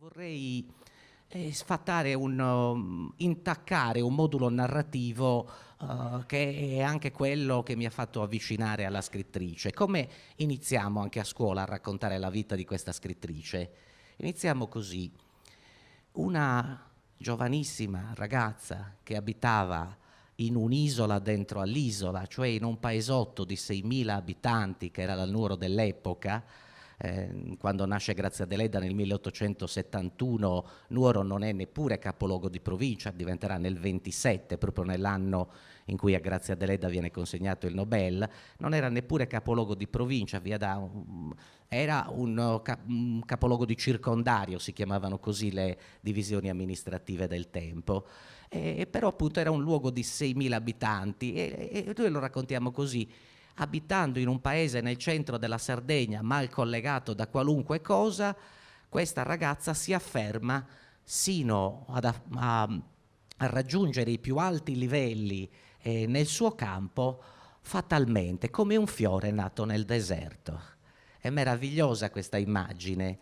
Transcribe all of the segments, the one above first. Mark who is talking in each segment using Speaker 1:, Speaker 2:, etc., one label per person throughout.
Speaker 1: Vorrei sfatare intaccare un modulo narrativo che è anche quello che mi ha fatto avvicinare alla scrittrice. Come iniziamo anche a scuola a raccontare la vita di questa scrittrice? Iniziamo così. Una giovanissima ragazza che abitava in un'isola dentro all'isola, cioè in un paesotto di 6.000 abitanti, che era il numero dell'epoca. Quando nasce Grazia Deledda nel 1871, Nuoro non è neppure capoluogo di provincia, diventerà nel 27, proprio nell'anno in cui a Grazia Deledda viene consegnato il Nobel. Non era neppure capoluogo di provincia, era un capoluogo di circondario, si chiamavano così le divisioni amministrative del tempo. Però appunto era un luogo di 6.000 abitanti e noi lo raccontiamo così. Abitando in un paese nel centro della Sardegna, mal collegato da qualunque cosa, questa ragazza si afferma sino a raggiungere i più alti livelli nel suo campo, fatalmente, come un fiore nato nel deserto. È meravigliosa questa immagine.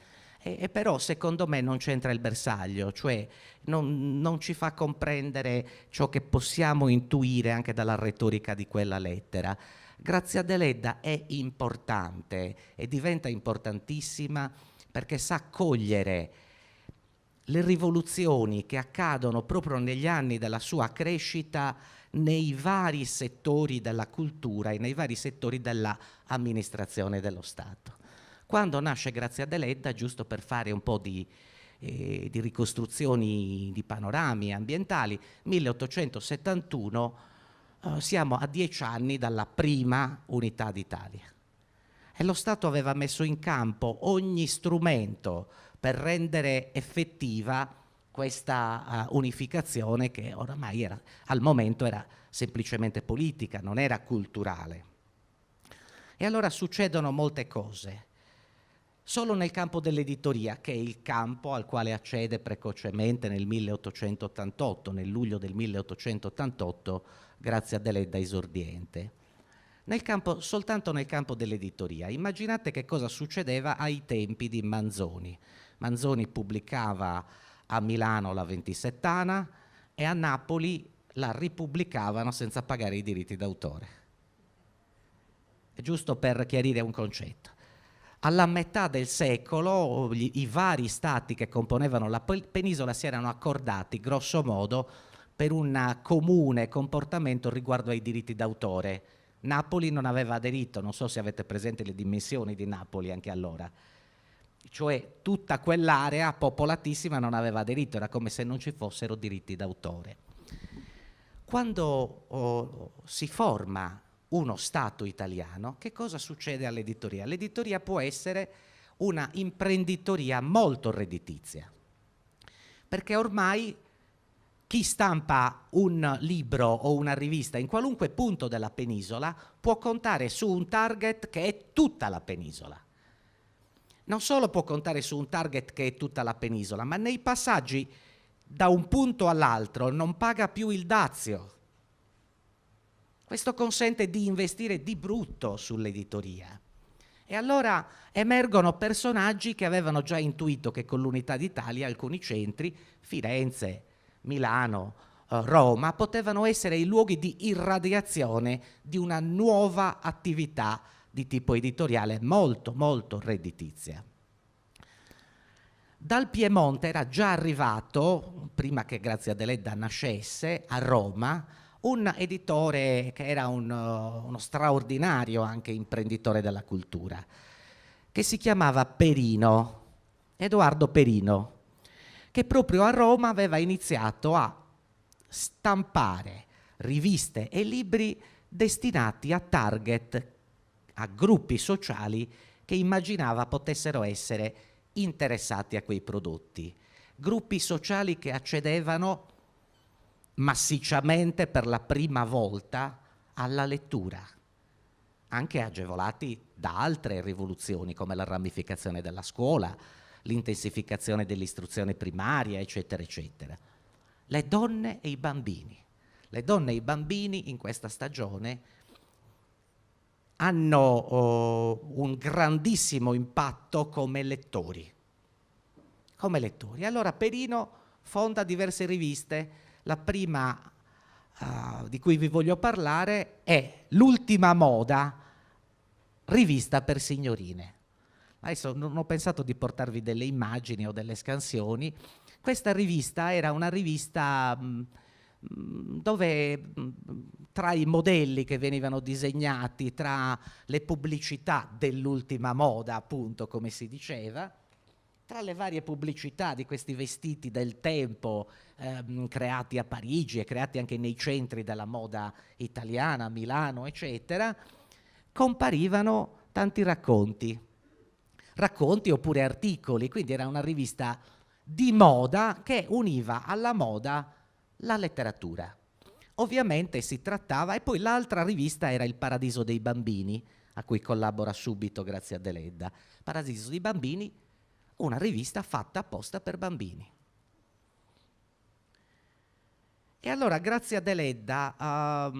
Speaker 1: Però secondo me non c'entra il bersaglio, cioè non ci fa comprendere ciò che possiamo intuire anche dalla retorica di quella lettera. Grazia Deledda è importante e diventa importantissima perché sa cogliere le rivoluzioni che accadono proprio negli anni della sua crescita nei vari settori della cultura e nei vari settori dell'amministrazione dello Stato. Quando nasce Grazia Deledda, giusto per fare un po' di ricostruzioni di panorami ambientali, 1871, siamo a 10 anni dalla prima unità d'Italia e lo Stato aveva messo in campo ogni strumento per rendere effettiva questa unificazione che oramai al momento era semplicemente politica, non era culturale. E allora succedono molte cose. Solo nel campo dell'editoria, che è il campo al quale accede precocemente nel 1888, nel luglio del 1888, Grazia Deledda esordiente. Soltanto nel campo dell'editoria. Immaginate che cosa succedeva ai tempi di Manzoni. Manzoni pubblicava a Milano la Ventisettana e a Napoli la ripubblicavano senza pagare i diritti d'autore. È giusto per chiarire un concetto. Alla metà del secolo i vari stati che componevano la penisola si erano accordati grosso modo per un comune comportamento riguardo ai diritti d'autore. Napoli non aveva aderito, non so se avete presente le dimensioni di Napoli anche allora, cioè tutta quell'area popolatissima non aveva aderito, era come se non ci fossero diritti d'autore. Quando si forma uno Stato italiano, che cosa succede all'editoria? L'editoria può essere una imprenditoria molto redditizia, perché ormai chi stampa un libro o una rivista in qualunque punto della penisola può contare su un target che è tutta la penisola. Non solo può contare su un target che è tutta la penisola, ma nei passaggi da un punto all'altro non paga più il dazio. Questo consente di investire di brutto sull'editoria. E allora emergono personaggi che avevano già intuito che con l'Unità d'Italia alcuni centri, Firenze, Milano, Roma, potevano essere i luoghi di irradiazione di una nuova attività di tipo editoriale molto, molto redditizia. Dal Piemonte era già arrivato, prima che Grazia Deledda nascesse, a Roma, un editore che era uno straordinario anche imprenditore della cultura, che si chiamava Perino, Edoardo Perino, che proprio a Roma aveva iniziato a stampare riviste e libri destinati a target, a gruppi sociali che immaginava potessero essere interessati a quei prodotti. Gruppi sociali che accedevano massicciamente per la prima volta alla lettura, anche agevolati da altre rivoluzioni come la ramificazione della scuola, l'intensificazione dell'istruzione primaria, eccetera, eccetera. Le donne e i bambini. Le donne e i bambini in questa stagione hanno un grandissimo impatto come lettori. come lettori. Allora Perino fonda diverse riviste, la prima di cui vi voglio parlare è L'Ultima Moda, rivista per signorine. Adesso non ho pensato di portarvi delle immagini o delle scansioni. Questa rivista era una rivista dove tra i modelli che venivano disegnati, tra le pubblicità dell'ultima moda, appunto, come si diceva, tra le varie pubblicità di questi vestiti del tempo creati a Parigi e creati anche nei centri della moda italiana, Milano, eccetera, comparivano tanti racconti oppure articoli, quindi era una rivista di moda che univa alla moda la letteratura. Ovviamente si trattava, e poi l'altra rivista era Il Paradiso dei Bambini, a cui collabora subito grazie a Deledda. Paradiso dei Bambini, una rivista fatta apposta per bambini. E allora, grazie a Deledda,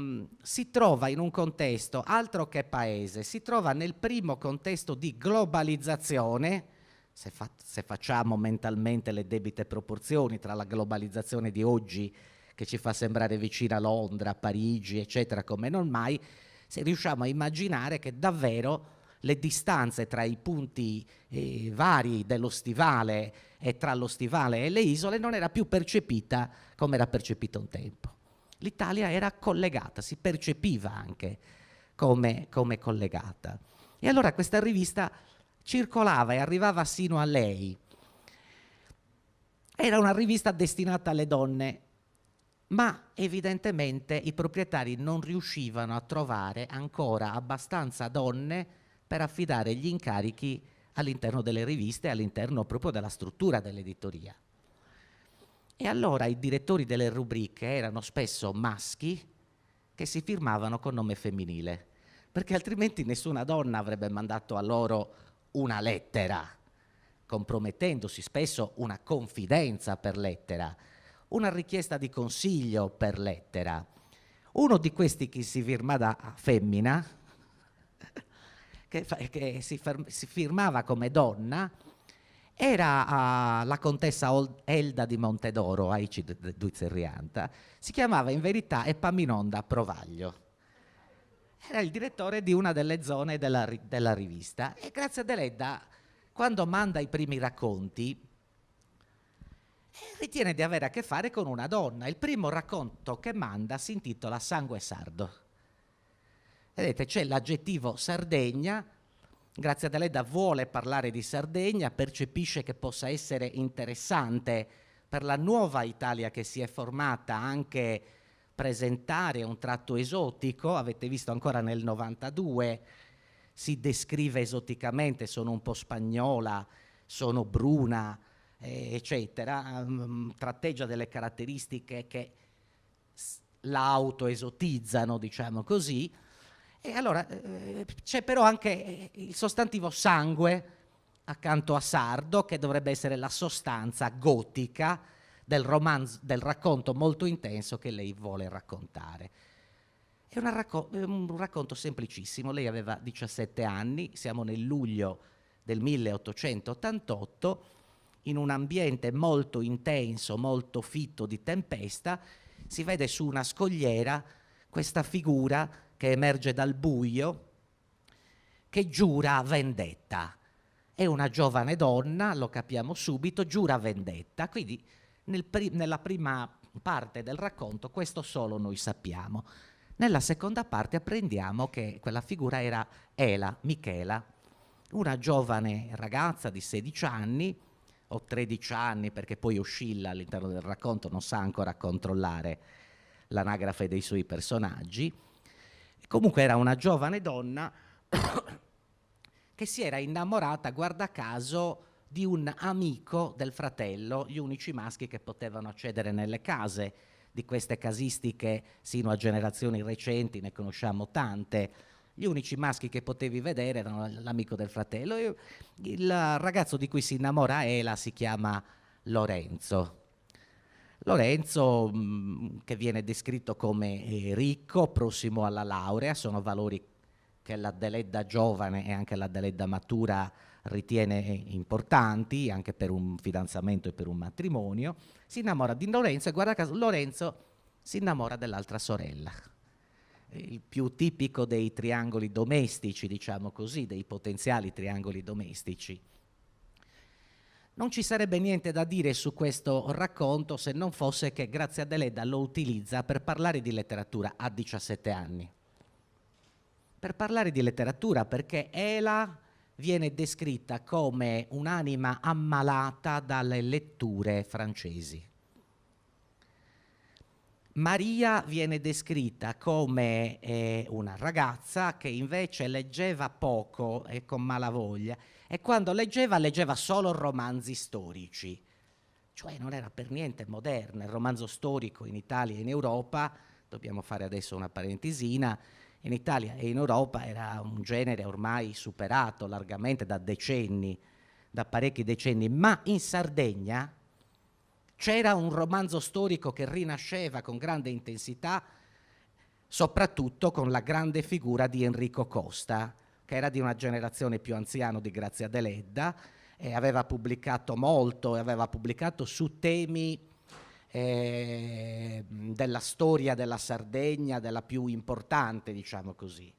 Speaker 1: si trova in un contesto, altro che paese, si trova nel primo contesto di globalizzazione, se facciamo mentalmente le debite proporzioni tra la globalizzazione di oggi, che ci fa sembrare vicina a Londra, Parigi, eccetera, come non mai, se riusciamo a immaginare che davvero le distanze tra i punti vari dello stivale e tra lo stivale e le isole non era più percepita come era percepita un tempo. L'Italia era collegata, si percepiva anche come collegata. E allora questa rivista circolava e arrivava sino a lei. Era una rivista destinata alle donne, ma evidentemente i proprietari non riuscivano a trovare ancora abbastanza donne per affidare gli incarichi all'interno delle riviste, all'interno proprio della struttura dell'editoria. E allora i direttori delle rubriche erano spesso maschi che si firmavano con nome femminile, perché altrimenti nessuna donna avrebbe mandato a loro una lettera, compromettendosi spesso una confidenza per lettera, una richiesta di consiglio per lettera. Uno di questi che si firma da femmina, che si firmava come donna, era la contessa Elda di Montedoro, Aici Duizerrianta, si chiamava in verità Epaminonda Provaglio. Era il direttore di una delle zone della rivista e grazie a Deledda, quando manda i primi racconti, ritiene di avere a che fare con una donna. Il primo racconto che manda si intitola Sangue sardo. Vedete, c'è l'aggettivo Sardegna. Grazie a Deledda vuole parlare di Sardegna, percepisce che possa essere interessante per la nuova Italia che si è formata anche presentare un tratto esotico. Avete visto ancora nel 92 si descrive esoticamente, sono un po' spagnola, sono bruna, eccetera, tratteggia delle caratteristiche che la autoesotizzano, diciamo così. E allora c'è però anche il sostantivo sangue accanto a sardo, che dovrebbe essere la sostanza gotica del racconto molto intenso che lei vuole raccontare. È un racconto semplicissimo. Lei aveva 17 anni, siamo nel luglio del 1888, in un ambiente molto intenso, molto fitto di tempesta. Si vede su una scogliera questa figura che emerge dal buio, che giura vendetta. È una giovane donna, lo capiamo subito, giura vendetta. Quindi nella prima parte del racconto questo solo noi sappiamo. Nella seconda parte apprendiamo che quella figura era Michela, una giovane ragazza di 16 anni o 13 anni, perché poi oscilla all'interno del racconto, non sa ancora controllare l'anagrafe dei suoi personaggi. Comunque era una giovane donna che si era innamorata, guarda caso, di un amico del fratello, gli unici maschi che potevano accedere nelle case. Di queste casistiche sino a generazioni recenti ne conosciamo tante. Gli unici maschi che potevi vedere erano l'amico del fratello. Il ragazzo di cui si innamora Ela si chiama Lorenzo. Lorenzo, che viene descritto come ricco, prossimo alla laurea, sono valori che la Deledda giovane e anche la Deledda matura ritiene importanti, anche per un fidanzamento e per un matrimonio. Si innamora di Lorenzo e guarda caso Lorenzo si innamora dell'altra sorella. Il più tipico dei triangoli domestici, diciamo così, dei potenziali triangoli domestici. Non ci sarebbe niente da dire su questo racconto se non fosse che Grazia Deledda lo utilizza per parlare di letteratura a 17 anni. Per parlare di letteratura, perché Ela viene descritta come un'anima ammalata dalle letture francesi. Maria viene descritta come una ragazza che invece leggeva poco e con malavoglia, e quando leggeva solo romanzi storici, cioè non era per niente moderna. Il romanzo storico in Italia e in Europa, dobbiamo fare adesso una parentesina, in Italia e in Europa era un genere ormai superato largamente da decenni, da parecchi decenni, ma in Sardegna c'era un romanzo storico che rinasceva con grande intensità, soprattutto con la grande figura di Enrico Costa, che era di una generazione più anziana di Grazia Deledda, e aveva pubblicato molto, e aveva pubblicato su temi della storia della Sardegna, della più importante, diciamo così.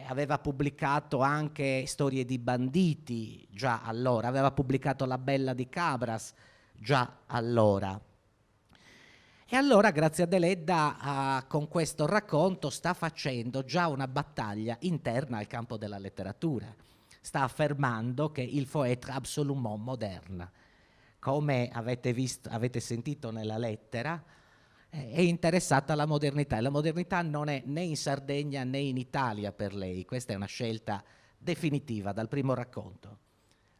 Speaker 1: Aveva pubblicato anche Storie di banditi già allora, aveva pubblicato La Bella di Cabras già allora. E allora Grazia Deledda con questo racconto sta facendo già una battaglia interna al campo della letteratura. Sta affermando che il faut être absolument moderne. Come avete sentito nella lettera, è interessata alla modernità, e la modernità non è né in Sardegna né in Italia per lei. Questa è una scelta definitiva dal primo racconto.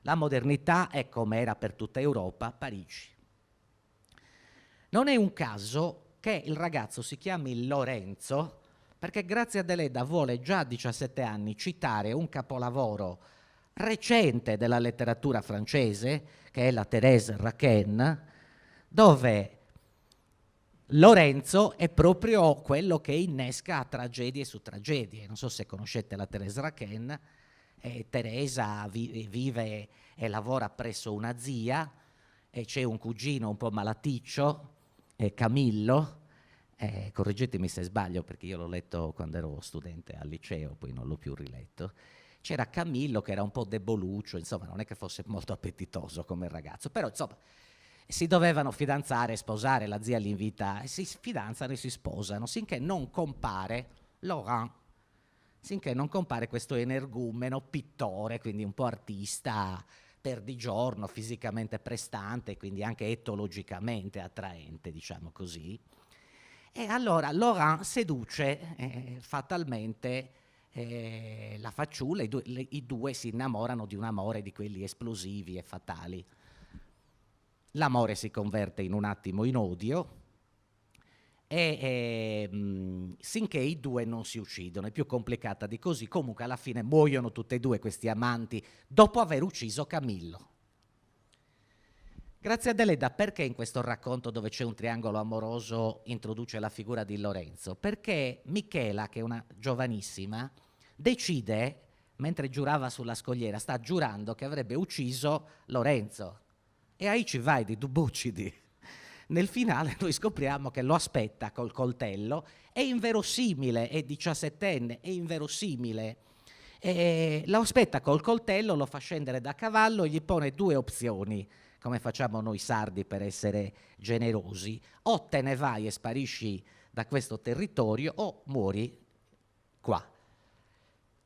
Speaker 1: La modernità è, come era per tutta Europa, Parigi. Non è un caso che il ragazzo si chiami Lorenzo, perché Grazia Deledda vuole già a 17 anni citare un capolavoro recente della letteratura francese, che è la Thérèse Raquin, dove Lorenzo è proprio quello che innesca tragedie su tragedie. Non so se conoscete la Thérèse Raquin. Teresa vive e lavora presso una zia, e c'è un cugino un po' malaticcio, Camillo, correggetemi se sbaglio perché io l'ho letto quando ero studente al liceo, poi non l'ho più riletto. C'era Camillo che era un po' deboluccio, insomma non è che fosse molto appetitoso come ragazzo, però insomma si dovevano fidanzare, sposare, la zia li invita, si fidanzano e si sposano, finché non compare Laurent, finché non compare questo energumeno pittore, quindi un po' artista, perdigiorno, fisicamente prestante, quindi anche etologicamente attraente, diciamo così. E allora Laurent seduce fatalmente la fanciulla, i due si innamorano di un amore di quelli esplosivi e fatali. L'amore si converte in un attimo in odio e sinché i due non si uccidono, è più complicata di così. Comunque alla fine muoiono tutti e due questi amanti dopo aver ucciso Camillo. Grazia Deledda, perché in questo racconto dove c'è un triangolo amoroso introduce la figura di Lorenzo? Perché Michela, che è una giovanissima, decide, mentre giurava sulla scogliera, sta giurando che avrebbe ucciso Lorenzo. E ahí ci vai di Dubucidi. Nel finale noi scopriamo che lo aspetta col coltello, è inverosimile, è 17enne, è inverosimile. Lo aspetta col coltello, lo fa scendere da cavallo e gli pone due opzioni, come facciamo noi sardi per essere generosi: o te ne vai e sparisci da questo territorio o muori qua.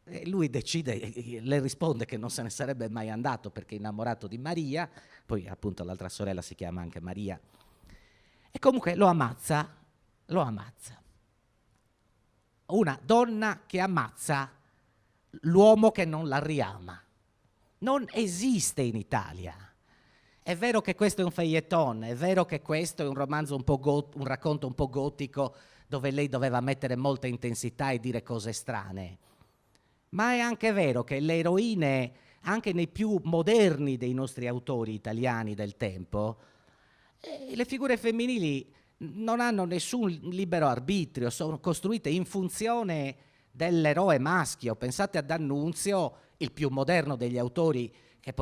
Speaker 1: E lui decide, le risponde che non se ne sarebbe mai andato perché è innamorato di Maria, poi appunto l'altra sorella si chiama anche Maria, e comunque lo ammazza. Una donna che ammazza l'uomo che non la riama. Non esiste in Italia. È vero che questo è un feuilleton, è vero che questo è un romanzo un racconto un po' gotico dove lei doveva mettere molta intensità e dire cose strane, ma è anche vero che le eroine, anche nei più moderni dei nostri autori italiani del tempo, le figure femminili non hanno nessun libero arbitrio, sono costruite in funzione dell'eroe maschio. Pensate a D'Annunzio, il più moderno degli autori che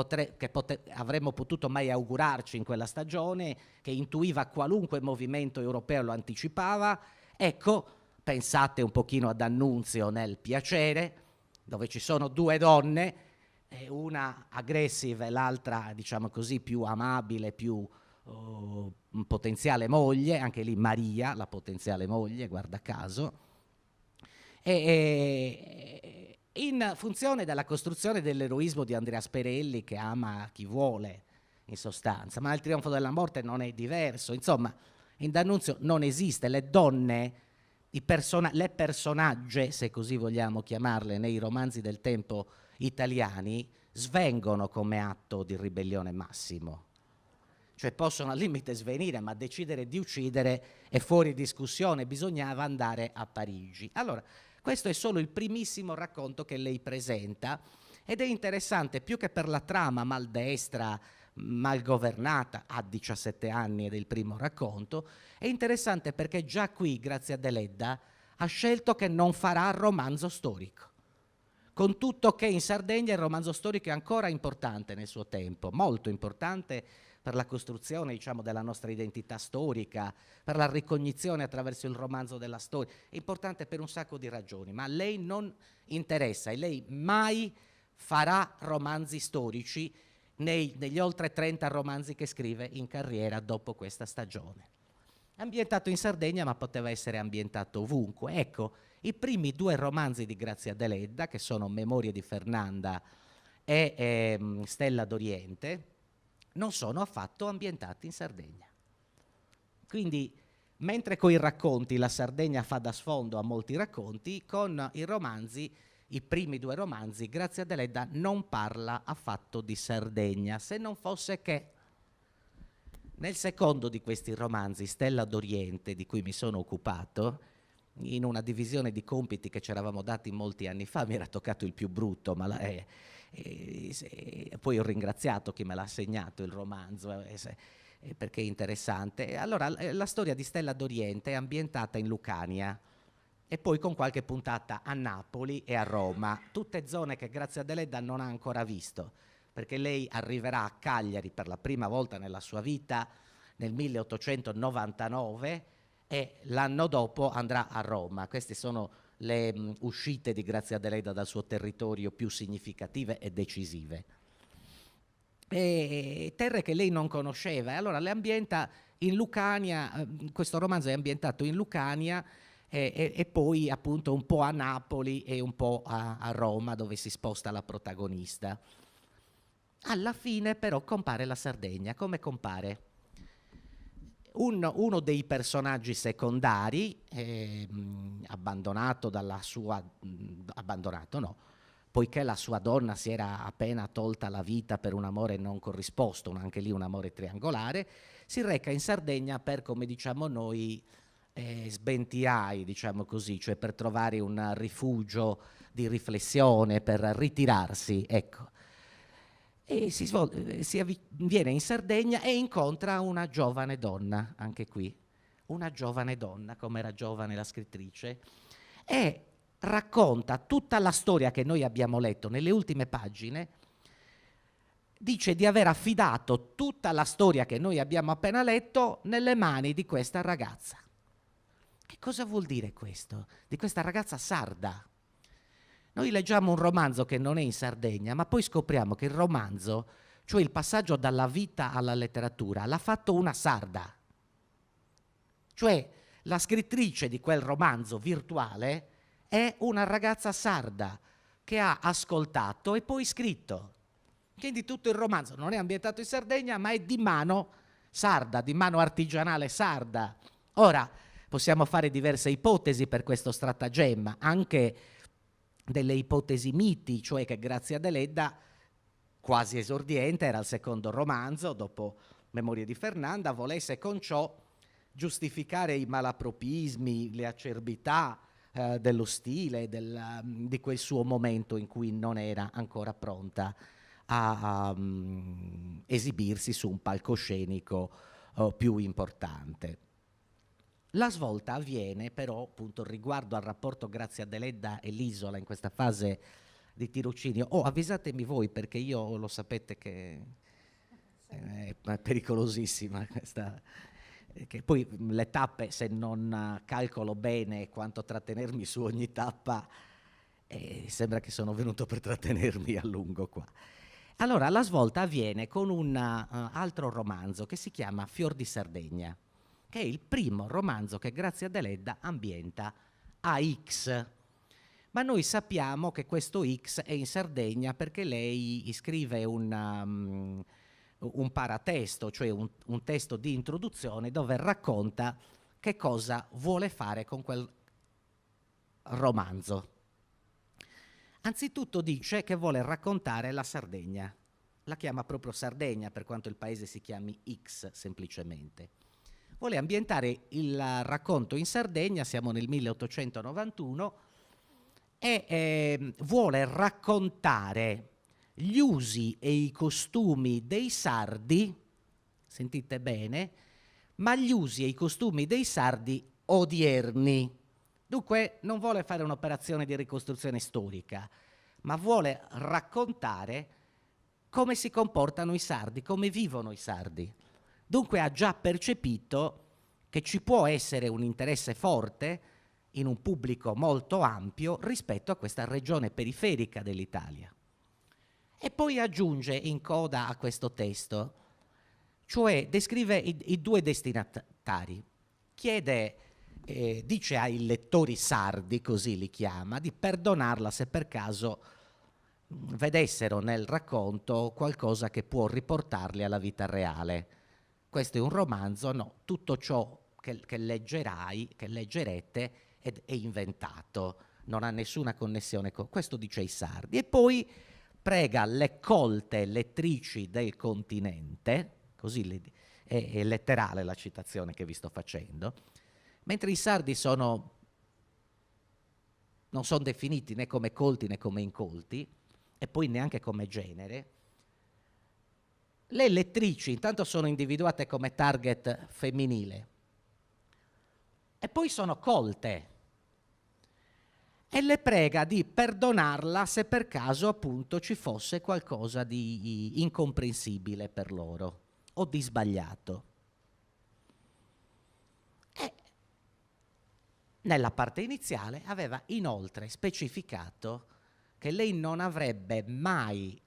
Speaker 1: avremmo potuto mai augurarci in quella stagione, che intuiva qualunque movimento europeo e lo anticipava. Ecco, pensate un pochino a D'Annunzio nel Piacere, dove ci sono due donne, una aggressive e l'altra, diciamo così, più amabile, più potenziale moglie, anche lì Maria, la potenziale moglie, guarda caso, in funzione della costruzione dell'eroismo di Andrea Sperelli, che ama chi vuole, in sostanza, ma il trionfo della morte non è diverso. Insomma, in D'Annunzio non esiste, le donne, le personaggi, se così vogliamo chiamarle, nei romanzi del tempo italiani, svengono come atto di ribellione massimo. Cioè possono al limite svenire, ma decidere di uccidere è fuori discussione, bisognava andare a Parigi. Allora, questo è solo il primissimo racconto che lei presenta ed è interessante più che per la trama maldestra, malgovernata, a 17 anni ed è il primo racconto, è interessante perché già qui, grazie a Deledda, ha scelto che non farà romanzo storico. Con tutto che in Sardegna il romanzo storico è ancora importante nel suo tempo, molto importante per la costruzione, diciamo, della nostra identità storica, per la ricognizione attraverso il romanzo della storia, è importante per un sacco di ragioni, ma a lei non interessa e lei mai farà romanzi storici negli oltre 30 romanzi che scrive in carriera dopo questa stagione. È ambientato in Sardegna, ma poteva essere ambientato ovunque. Ecco, i primi due romanzi di Grazia Deledda, che sono Memorie di Fernanda e Stella d'Oriente, non sono affatto ambientati in Sardegna. Quindi, mentre con i racconti la Sardegna fa da sfondo a molti racconti, con i romanzi, i primi due romanzi, Grazia Deledda non parla affatto di Sardegna, se non fosse che nel secondo di questi romanzi, Stella d'Oriente, di cui mi sono occupato, in una divisione di compiti che ci eravamo dati molti anni fa, mi era toccato il più brutto, ma poi ho ringraziato chi me l'ha assegnato il romanzo, perché è interessante. Allora, la storia di Stella d'Oriente è ambientata in Lucania e poi con qualche puntata a Napoli e a Roma, tutte zone che Grazia Deledda non ha ancora visto, perché lei arriverà a Cagliari per la prima volta nella sua vita nel 1899 e l'anno dopo andrà a Roma. Queste sono le uscite di Grazia Deledda dal suo territorio più significative e decisive. E terre che lei non conosceva, e allora le ambienta in Lucania. Questo romanzo è ambientato in Lucania e poi appunto un po' a Napoli e un po' a Roma, dove si sposta la protagonista. Alla fine però compare la Sardegna. Come compare? Uno dei personaggi secondari, abbandonato dalla sua... abbandonato no, poiché la sua donna si era appena tolta la vita per un amore non corrisposto, anche lì un amore triangolare, si reca in Sardegna per, come diciamo noi, sbentiai, diciamo così, cioè per trovare un rifugio di riflessione, per ritirarsi, ecco. E viene in Sardegna e incontra una giovane donna, anche qui, una giovane donna, come era giovane la scrittrice, e racconta tutta la storia che noi abbiamo letto nelle ultime pagine. Dice di aver affidato tutta la storia che noi abbiamo appena letto nelle mani di questa ragazza. Che cosa vuol dire questo? Di questa ragazza sarda. Noi leggiamo un romanzo che non è in Sardegna, ma poi scopriamo che il romanzo, cioè il passaggio dalla vita alla letteratura, l'ha fatto una sarda. Cioè la scrittrice di quel romanzo virtuale è una ragazza sarda che ha ascoltato e poi scritto. Quindi tutto il romanzo non è ambientato in Sardegna, ma è di mano sarda, di mano artigianale sarda. Ora, possiamo fare diverse ipotesi per questo stratagemma, anche delle ipotesi miti, cioè che Grazia Deledda, quasi esordiente, era il secondo romanzo, dopo Memorie di Fernanda, volesse con ciò giustificare i malapropismi, le acerbità dello stile, di quel suo momento in cui non era ancora pronta a esibirsi su un palcoscenico più importante. La svolta avviene però appunto riguardo al rapporto Grazia Deledda e l'isola in questa fase di tirocinio. Avvisatemi voi perché io lo sapete che è pericolosissima questa, che poi le tappe, se non calcolo bene quanto trattenermi su ogni tappa, sembra che sono venuto per trattenermi a lungo qua. Allora la svolta avviene con un altro romanzo che si chiama Fior di Sardegna, che è il primo romanzo che Grazia Deledda ambienta a X. Ma noi sappiamo che questo X è in Sardegna perché lei scrive un paratesto, cioè un testo di introduzione dove racconta che cosa vuole fare con quel romanzo. Anzitutto dice che vuole raccontare la Sardegna, la chiama proprio Sardegna per quanto il paese si chiami X semplicemente. Vuole ambientare il racconto in Sardegna, siamo nel 1891, e vuole raccontare gli usi e i costumi dei sardi, sentite bene, ma gli usi e i costumi dei sardi odierni. Dunque non vuole fare un'operazione di ricostruzione storica, ma vuole raccontare come si comportano i sardi, come vivono i sardi. Dunque ha già percepito che ci può essere un interesse forte in un pubblico molto ampio rispetto a questa regione periferica dell'Italia. E poi aggiunge in coda a questo testo, cioè descrive i due destinatari, chiede, dice ai lettori sardi, così li chiama, di perdonarla se per caso vedessero nel racconto qualcosa che può riportarli alla vita reale. Questo è un romanzo, no, tutto ciò che leggerai, che leggerete è inventato, non ha nessuna connessione con questo, dice ai sardi. E poi prega le colte lettrici del continente, così è letterale la citazione che vi sto facendo, mentre i sardi non sono definiti né come colti né come incolti, e poi neanche come genere. Le lettrici intanto sono individuate come target femminile e poi sono colte e le prega di perdonarla se per caso appunto ci fosse qualcosa di incomprensibile per loro o di sbagliato. E nella parte iniziale aveva inoltre specificato che lei non avrebbe mai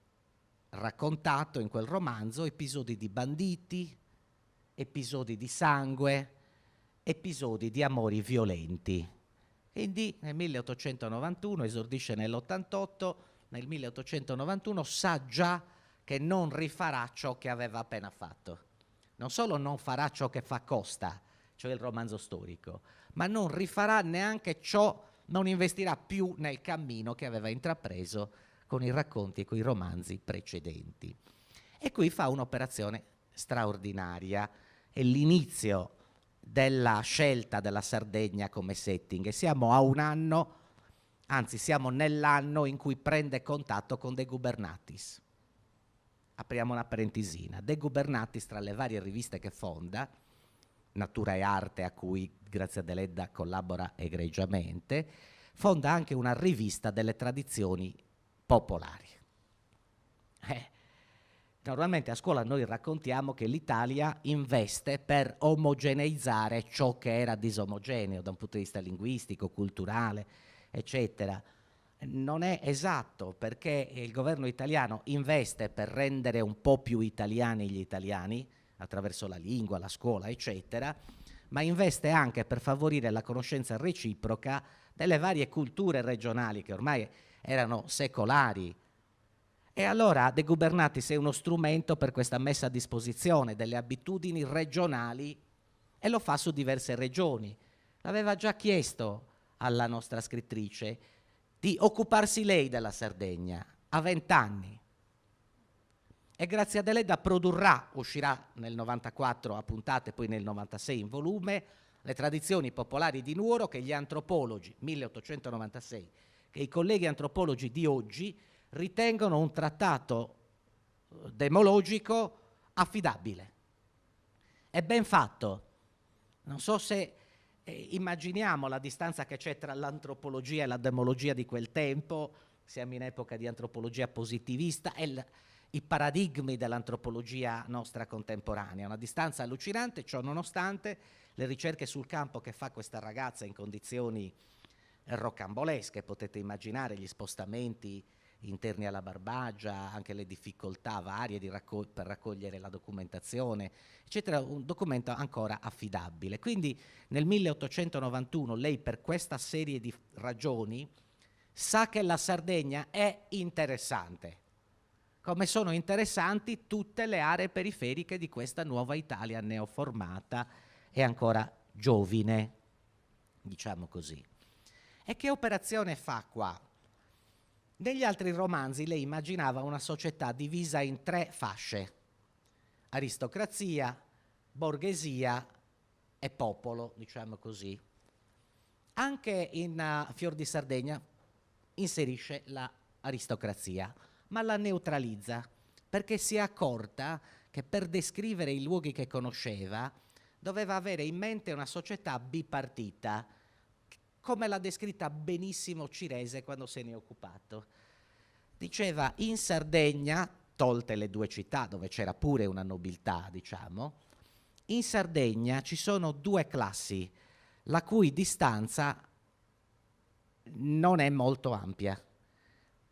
Speaker 1: raccontato in quel romanzo episodi di banditi, episodi di sangue, episodi di amori violenti. Quindi nel 1891 esordisce nell'88, nel 1891 sa già che non rifarà ciò che aveva appena fatto. Non solo non farà ciò che fa Costa, cioè il romanzo storico, ma non rifarà neanche ciò, non investirà più nel cammino che aveva intrapreso con i racconti e con i romanzi precedenti. E qui fa un'operazione straordinaria, è l'inizio della scelta della Sardegna come setting e siamo a un anno, anzi siamo nell'anno in cui prende contatto con De Gubernatis. Apriamo una parentesina. De Gubernatis, tra le varie riviste che fonda, Natura e Arte, a cui Grazia Deledda collabora egregiamente, fonda anche una rivista delle tradizioni popolari. Normalmente a scuola noi raccontiamo che l'Italia investe per omogeneizzare ciò che era disomogeneo da un punto di vista linguistico, culturale, eccetera. Non è esatto, perché il governo italiano investe per rendere un po' più italiani gli italiani, attraverso la lingua, la scuola, eccetera, ma investe anche per favorire la conoscenza reciproca delle varie culture regionali che ormai erano secolari. E allora De Gubernatis è uno strumento per questa messa a disposizione delle abitudini regionali e lo fa su diverse regioni. L'aveva già chiesto alla nostra scrittrice di occuparsi lei della Sardegna a 20 anni. E Grazia Deledda produrrà, uscirà nel 94 a puntate, poi nel 96 in volume, Le tradizioni popolari di Nuoro, che gli antropologi, 1896, che i colleghi antropologi di oggi ritengono un trattato demologico affidabile. È ben fatto. Non so se Immaginiamo la distanza che c'è tra l'antropologia e la demologia di quel tempo, siamo in epoca di antropologia positivista, e i paradigmi dell'antropologia nostra contemporanea, una distanza allucinante. Ciò nonostante, le ricerche sul campo che fa questa ragazza in condizioni rocambolesche, potete immaginare gli spostamenti interni alla Barbagia, anche le difficoltà varie per raccogliere la documentazione, eccetera, un documento ancora affidabile. Quindi nel 1891 lei, per questa serie di ragioni, sa che la Sardegna è interessante, come sono interessanti tutte le aree periferiche di questa nuova Italia neoformata e ancora giovine, diciamo così. E che operazione fa qua? Negli altri romanzi lei immaginava una società divisa in 3 fasce: aristocrazia, borghesia e popolo, diciamo così. Anche in Fior di Sardegna inserisce l'aristocrazia, ma la neutralizza, perché si è accorta che per descrivere i luoghi che conosceva doveva avere in mente una società bipartita, come l'ha descritta benissimo Cirese quando se ne è occupato. Diceva: in Sardegna, tolte le 2 città dove c'era pure una nobiltà, diciamo, in Sardegna ci sono 2 classi, la cui distanza non è molto ampia.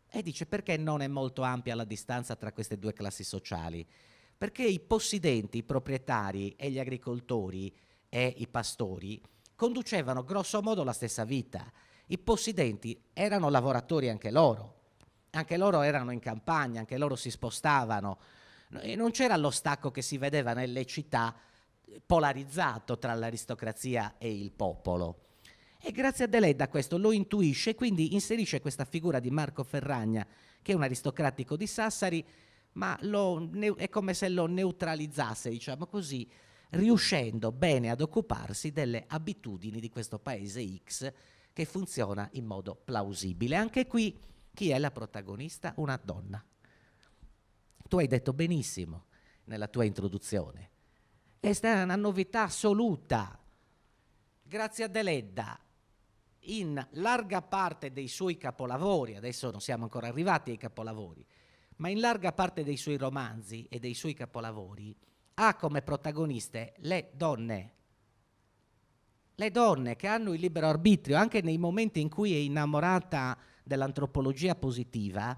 Speaker 1: E dice: perché non è molto ampia la distanza tra queste 2 classi sociali? Perché i possidenti, i proprietari e gli agricoltori e i pastori conducevano grosso modo la stessa vita. I possidenti erano lavoratori anche loro erano in campagna, anche loro si spostavano, e non c'era lo stacco che si vedeva nelle città, polarizzato tra l'aristocrazia e il popolo. E grazie a Deledda questo lo intuisce, quindi inserisce questa figura di Marco Ferragna, che è un aristocratico di Sassari, ma è come se lo neutralizzasse, diciamo così, riuscendo bene ad occuparsi delle abitudini di questo paese X che funziona in modo plausibile. Anche qui chi è la protagonista? Una donna. Tu hai detto benissimo nella tua introduzione. Questa è una novità assoluta. Grazie a Deledda, in larga parte dei suoi capolavori, adesso non siamo ancora arrivati ai capolavori, ma in larga parte dei suoi romanzi e dei suoi capolavori, ha come protagoniste le donne che hanno il libero arbitrio, anche nei momenti in cui è innamorata dell'antropologia positiva.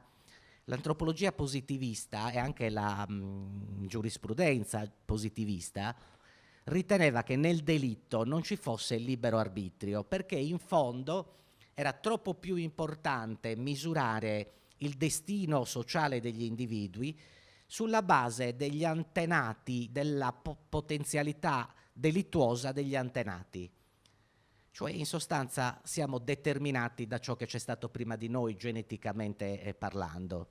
Speaker 1: L'antropologia positivista e anche la giurisprudenza positivista riteneva che nel delitto non ci fosse il libero arbitrio, perché in fondo era troppo più importante misurare il destino sociale degli individui sulla base degli antenati, della potenzialità delittuosa degli antenati. Cioè, in sostanza, siamo determinati da ciò che c'è stato prima di noi, geneticamente parlando.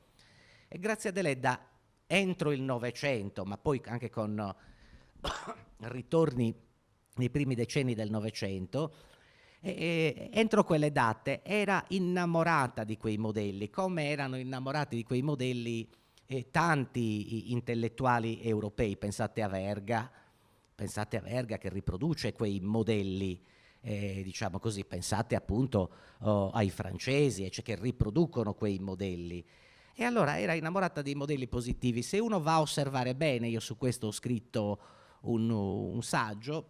Speaker 1: E grazie a Deledda, entro il Novecento, ma poi anche con ritorni nei primi decenni del Novecento, entro quelle date era innamorata di quei modelli, come erano innamorati di quei modelli tanti intellettuali europei. Pensate a Verga che riproduce quei modelli, diciamo così, pensate appunto ai francesi, cioè, che riproducono quei modelli. E allora era innamorata dei modelli positivi. Se uno va a osservare bene, io su questo ho scritto un saggio,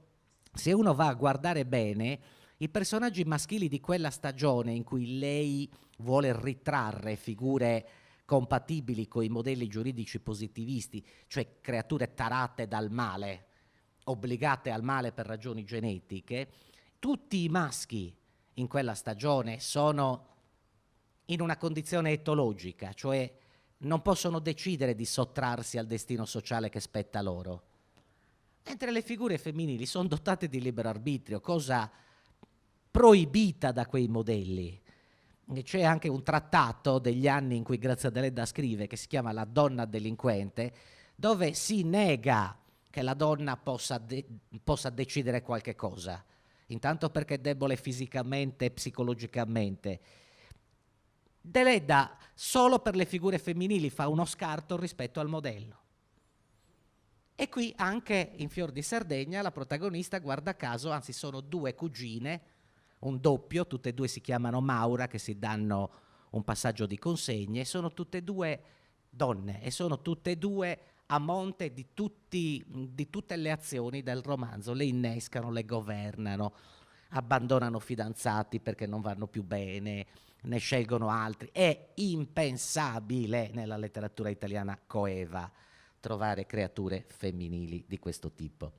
Speaker 1: se uno va a guardare bene, i personaggi maschili di quella stagione in cui lei vuole ritrarre figure compatibili con i modelli giuridici positivisti, cioè creature tarate dal male, obbligate al male per ragioni genetiche, tutti i maschi in quella stagione sono in una condizione etologica, cioè non possono decidere di sottrarsi al destino sociale che spetta loro, mentre le figure femminili sono dotate di libero arbitrio, cosa proibita da quei modelli. E c'è anche un trattato degli anni in cui Grazia Deledda scrive, che si chiama La donna delinquente, dove si nega che la donna possa decidere qualche cosa, intanto perché è debole fisicamente e psicologicamente. Deledda solo per le figure femminili fa uno scarto rispetto al modello. E qui anche in Fior di Sardegna la protagonista, guarda caso, anzi sono due cugine, un doppio, tutte e due si chiamano Maura, che si danno un passaggio di consegne, sono tutte e due donne e sono tutte e due a monte di tutte le azioni del romanzo, le innescano, le governano, abbandonano fidanzati perché non vanno più bene, ne scelgono altri. È impensabile nella letteratura italiana coeva trovare creature femminili di questo tipo.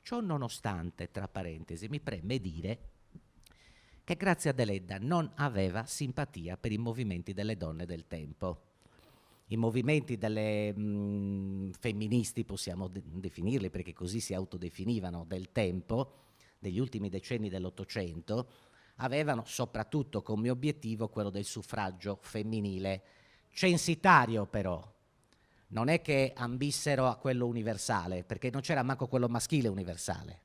Speaker 1: Ciò nonostante, tra parentesi, mi preme dire che Grazia Deledda non aveva simpatia per i movimenti delle donne del tempo. I movimenti delle femministi, possiamo definirli perché così si autodefinivano, del tempo, degli ultimi decenni dell'Ottocento, avevano soprattutto come obiettivo quello del suffragio femminile, censitario però. Non è che ambissero a quello universale, perché non c'era manco quello maschile universale.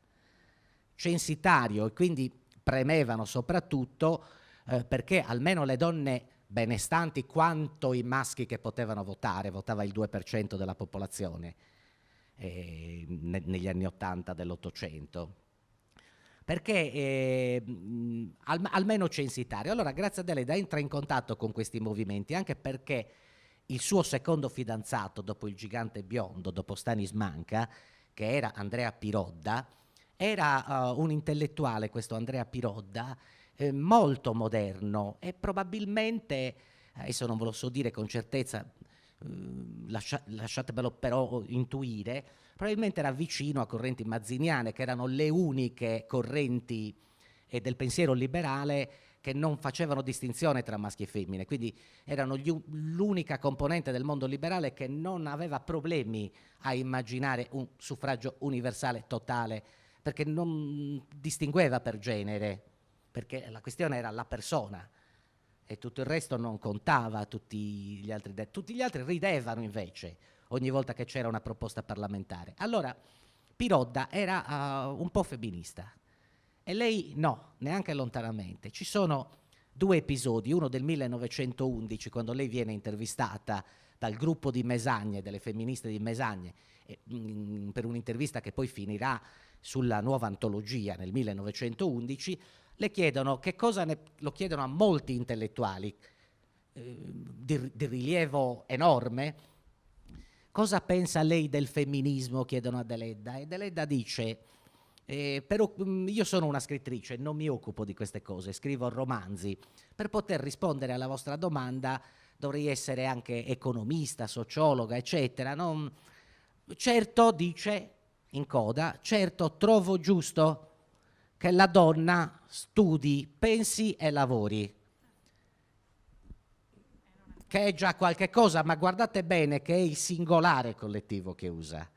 Speaker 1: Censitario, e quindi premevano soprattutto perché almeno le donne benestanti quanto i maschi che potevano votare, votava il 2% della popolazione negli anni 80 dell'Ottocento, perché almeno censitario. Allora Grazia Deledda entra in contatto con questi movimenti anche perché il suo secondo fidanzato dopo il gigante biondo, dopo Stanis Manca, che era Andrea Pirodda, era un intellettuale, questo Andrea Pirodda, molto moderno e probabilmente, adesso non ve lo so dire con certezza, lasciatemelo però intuire, probabilmente era vicino a correnti mazziniane, che erano le uniche correnti del pensiero liberale che non facevano distinzione tra maschi e femmine, quindi erano l'unica componente del mondo liberale che non aveva problemi a immaginare un suffragio universale totale, perché non distingueva per genere, perché la questione era la persona e tutto il resto non contava, tutti gli altri ridevano invece ogni volta che c'era una proposta parlamentare. Allora Pirodda era un po' femminista e lei no, neanche lontanamente. Ci sono due episodi, uno del 1911 quando lei viene intervistata dal gruppo di Mesagne, delle femministe di Mesagne, per un'intervista che poi finirà sulla nuova antologia nel 1911, le chiedono che cosa lo chiedono a molti intellettuali di rilievo enorme. Cosa pensa lei del femminismo? Chiedono a Deledda e Deledda dice però io sono una scrittrice, non mi occupo di queste cose, scrivo romanzi. Per poter rispondere alla vostra domanda dovrei essere anche economista, sociologa, eccetera. Certo, dice in coda, certo trovo giusto che la donna studi, pensi e lavori, che è già qualche cosa, ma guardate bene che è il singolare collettivo che usa,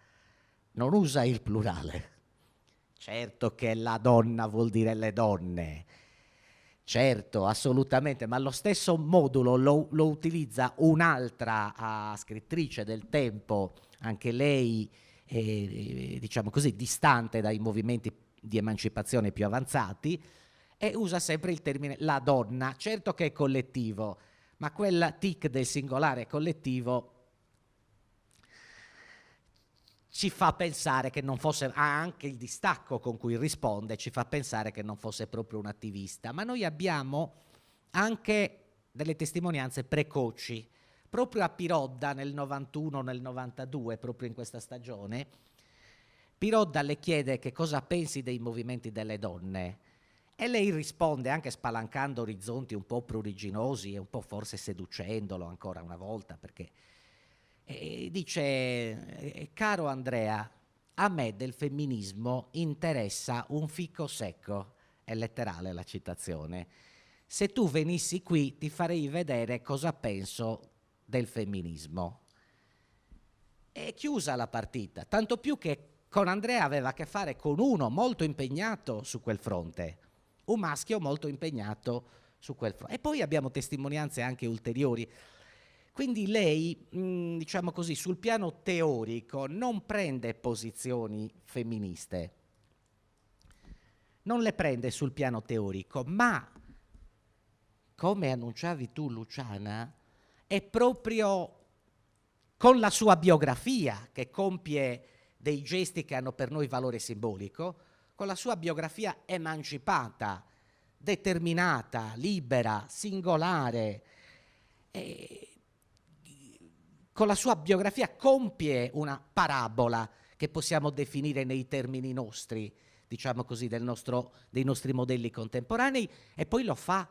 Speaker 1: non usa il plurale. Certo che la donna vuol dire le donne, certo, assolutamente, ma lo stesso modulo lo utilizza un'altra scrittrice del tempo, anche lei diciamo così, distante dai movimenti di emancipazione più avanzati, e usa sempre il termine la donna, certo che è collettivo, ma quel tic del singolare collettivo ci fa pensare che non fosse, anche il distacco con cui risponde ci fa pensare che non fosse proprio un attivista, ma noi abbiamo anche delle testimonianze precoci. Proprio a Pirodda nel 91, nel 92, proprio in questa stagione, Pirodda le chiede che cosa pensi dei movimenti delle donne e lei risponde anche spalancando orizzonti un po' pruriginosi e un po' forse seducendolo ancora una volta, perché dice caro Andrea, a me del femminismo interessa un fico secco, è letterale la citazione, se tu venissi qui ti farei vedere cosa penso del femminismo. E chiusa la partita, tanto più che con Andrea aveva a che fare con uno molto impegnato su quel fronte, un maschio molto impegnato su quel fronte. E poi abbiamo testimonianze anche ulteriori. Quindi lei, diciamo così, sul piano teorico non prende posizioni femministe, non le prende sul piano teorico, ma, come annunciavi tu Luciana, è proprio con la sua biografia che compie dei gesti che hanno per noi valore simbolico, con la sua biografia emancipata, determinata, libera, singolare, con la sua biografia compie una parabola che possiamo definire nei termini nostri, diciamo così, dei nostri modelli contemporanei, e poi lo fa,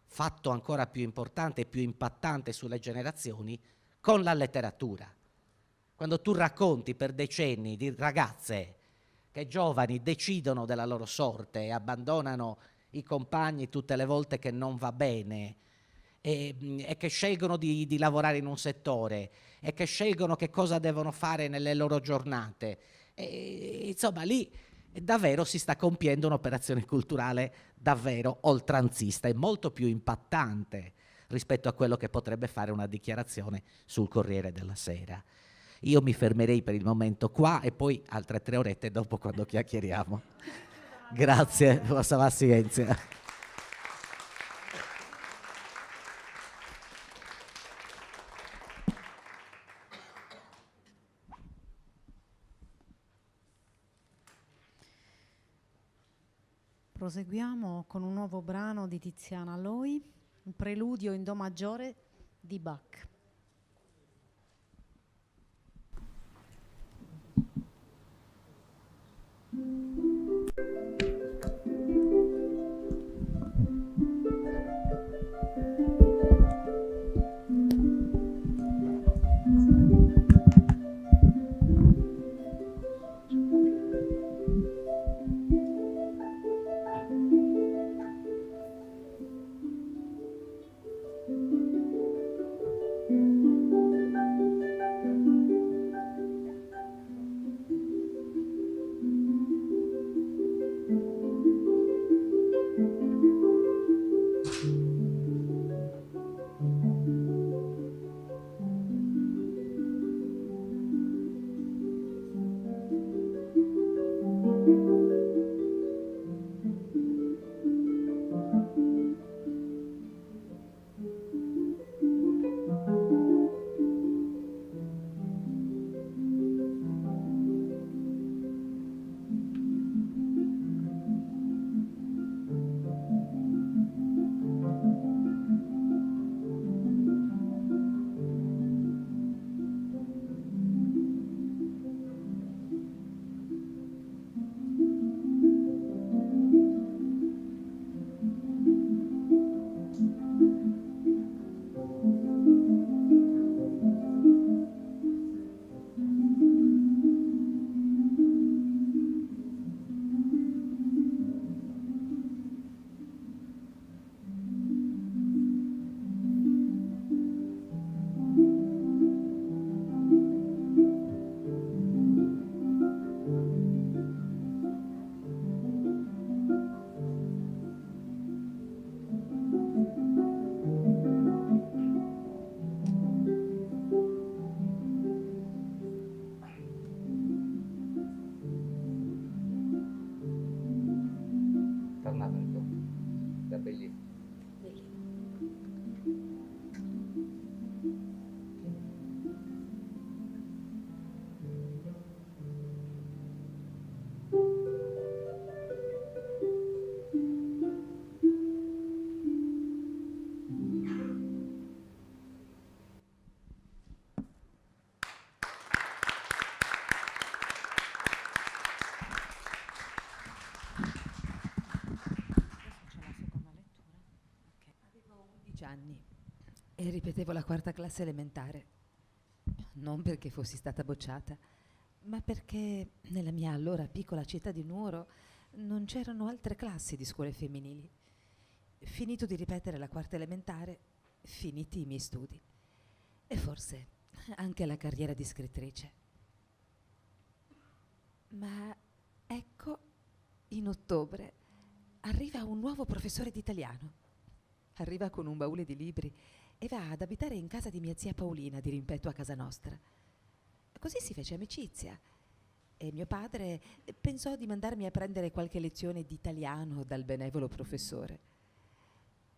Speaker 1: fatto ancora più importante e più impattante sulle generazioni, con la letteratura. Quando tu racconti per decenni di ragazze che giovani decidono della loro sorte e abbandonano i compagni tutte le volte che non va bene, e che scelgono di lavorare in un settore, e che scelgono che cosa devono fare nelle loro giornate, insomma lì davvero si sta compiendo un'operazione culturale davvero oltranzista e molto più impattante rispetto a quello che potrebbe fare una dichiarazione sul Corriere della Sera. Io mi fermerei per il momento qua e poi altre 3 orette dopo, quando chiacchieriamo. Grazie, vostra pazienza.
Speaker 2: Proseguiamo con un nuovo brano di Tiziana Loi, un preludio in do maggiore di Bach.
Speaker 3: Anni e ripetevo la 4ª classe elementare, non perché fossi stata bocciata, ma perché nella mia allora piccola città di Nuoro non c'erano altre classi di scuole femminili. Finito di ripetere la 4ª elementare, finiti i miei studi e forse anche la carriera di scrittrice. Ma ecco, in ottobre arriva un nuovo professore di italiano. Arriva con un baule di libri e va ad abitare in casa di mia zia Paolina, di rimpetto a casa nostra. Così si fece amicizia e mio padre pensò di mandarmi a prendere qualche lezione di italiano dal benevolo professore.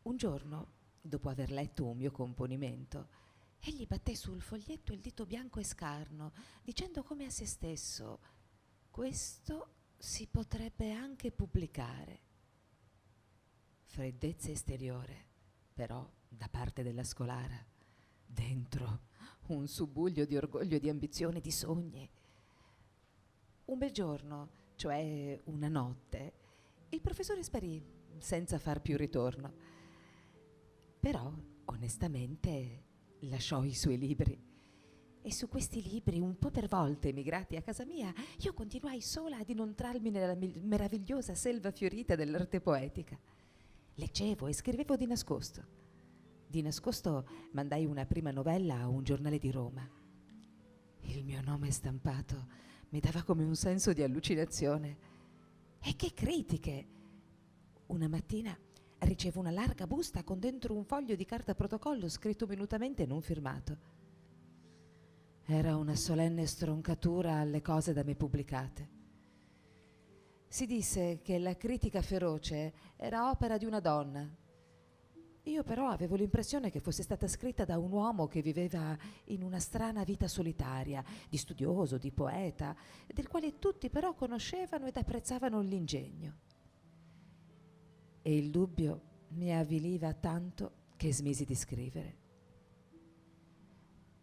Speaker 3: Un giorno, dopo aver letto un mio componimento, egli batté sul foglietto il dito bianco e scarno, dicendo come a se stesso: questo si potrebbe anche pubblicare. Freddezza esteriore, però da parte della scolara, dentro un subbuglio di orgoglio, di ambizione, di sogni. Un bel giorno, cioè una notte, il professore sparì senza far più ritorno. Però, onestamente, lasciò i suoi libri. E su questi libri, un po' per volta emigrati a casa mia, io continuai sola ad inoltrarmi nella meravigliosa selva fiorita dell'arte poetica. Leggevo e scrivevo di nascosto. Di nascosto mandai una prima novella a un giornale di Roma. Il mio nome stampato mi dava come un senso di allucinazione. E che critiche! Una mattina ricevo una larga busta con dentro un foglio di carta protocollo scritto minutamente e non firmato. Era una solenne stroncatura alle cose da me pubblicate. Si disse che la critica feroce era opera di una donna. Io però avevo l'impressione che fosse stata scritta da un uomo che viveva in una strana vita solitaria, di studioso, di poeta, del quale tutti però conoscevano ed apprezzavano l'ingegno. E il dubbio mi avviliva tanto che smisi di scrivere.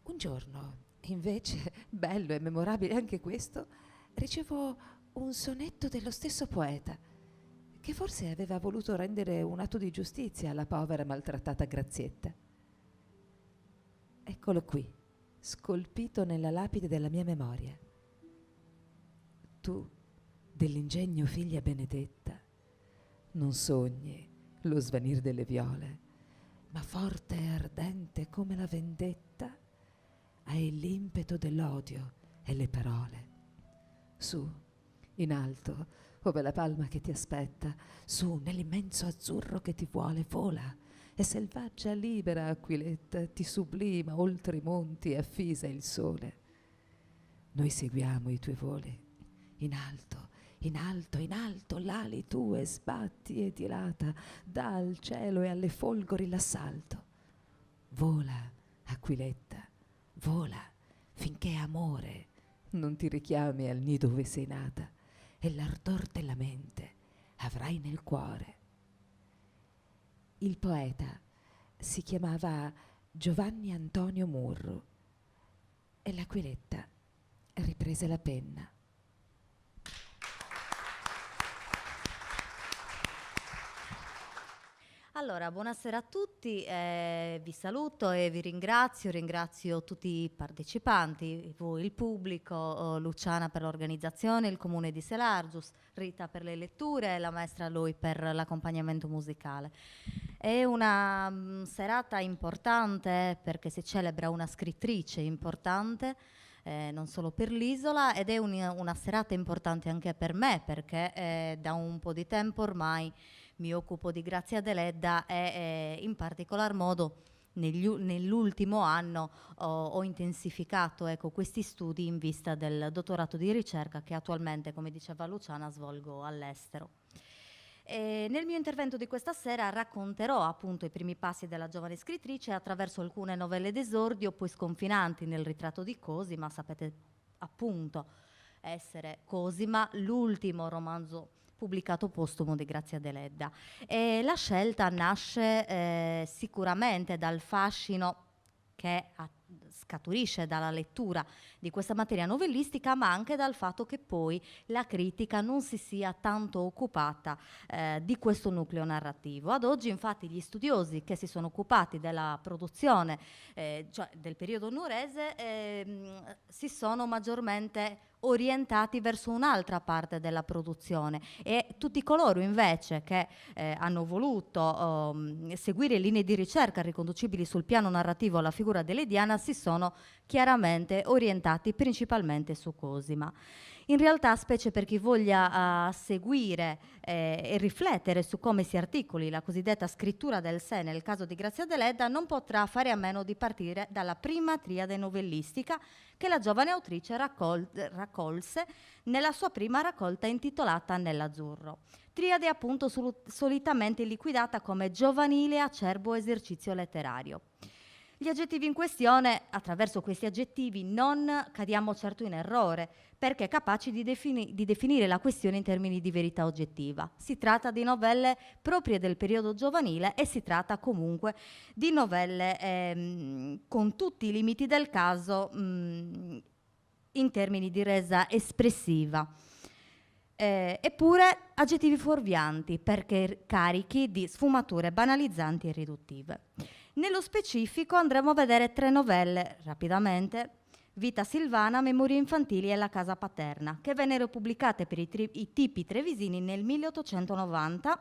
Speaker 3: Un giorno, invece, bello e memorabile anche questo, ricevo un sonetto dello stesso poeta, che forse aveva voluto rendere un atto di giustizia alla povera maltrattata Grazietta. Eccolo qui, scolpito nella lapide della mia memoria. Tu, dell'ingegno figlia benedetta, non sogni lo svanir delle viole, ma forte e ardente come la vendetta hai l'impeto dell'odio e le parole. Su, in alto, ove la palma che ti aspetta, su, nell'immenso azzurro che ti vuole, vola, e selvaggia libera Aquiletta ti sublima oltre i monti e affisa il sole. Noi seguiamo i tuoi voli, in alto, in alto, in alto, l'ali tue sbatti e dilata, dà al cielo e alle folgori l'assalto. Vola, Aquiletta, vola, finché amore non ti richiami al nido dove sei nata, e l'ardor della mente avrai nel cuore. Il poeta si chiamava Giovanni Antonio Murru e l'Aquiletta riprese la penna.
Speaker 2: Allora, buonasera a tutti, vi saluto e vi ringrazio tutti i partecipanti, voi il pubblico, Luciana per l'organizzazione, il comune di Selargius, Rita per le letture e la maestra Lui per l'accompagnamento musicale. È una serata importante perché si celebra una scrittrice importante, non solo per l'isola, ed è una serata importante anche per me perché da un po' di tempo ormai mi occupo di Grazia Deledda e in particolar modo nell'ultimo anno ho intensificato questi studi in vista del dottorato di ricerca che attualmente, come diceva Luciana, svolgo all'estero. Nel mio intervento di questa sera racconterò appunto i primi passi della giovane scrittrice attraverso alcune novelle d'esordio poi sconfinanti nel ritratto di Cosima. Sapete appunto essere Cosima, l'ultimo romanzo pubblicato postumo di Grazia Deledda. La scelta nasce sicuramente dal fascino che scaturisce dalla lettura di questa materia novellistica, ma anche dal fatto che poi la critica non si sia tanto occupata di questo nucleo narrativo. Ad oggi infatti gli studiosi che si sono occupati della produzione cioè del periodo nuorese si sono maggiormente orientati verso un'altra parte della produzione, e tutti coloro invece che hanno voluto seguire linee di ricerca riconducibili sul piano narrativo alla figura delediana si sono chiaramente orientati principalmente su Cosima. In realtà, specie per chi voglia seguire e riflettere su come si articoli la cosiddetta scrittura del sé nel caso di Grazia Deledda, non potrà fare a meno di partire dalla prima triade novellistica che la giovane autrice raccolse nella sua prima raccolta intitolata Nell'azzurro. Triade appunto solitamente liquidata come giovanile acerbo esercizio letterario. Gli aggettivi in questione, attraverso questi aggettivi non cadiamo certo in errore, perché capaci di definire la questione in termini di verità oggettiva. Si tratta di novelle proprie del periodo giovanile e si tratta comunque di novelle con tutti i limiti del caso in termini di resa espressiva. Eppure aggettivi fuorvianti, perché carichi di sfumature banalizzanti e riduttive. Nello specifico andremo a vedere 3 novelle, rapidamente: Vita Silvana, Memorie infantili e La casa paterna, che vennero pubblicate per i tipi trevisini nel 1890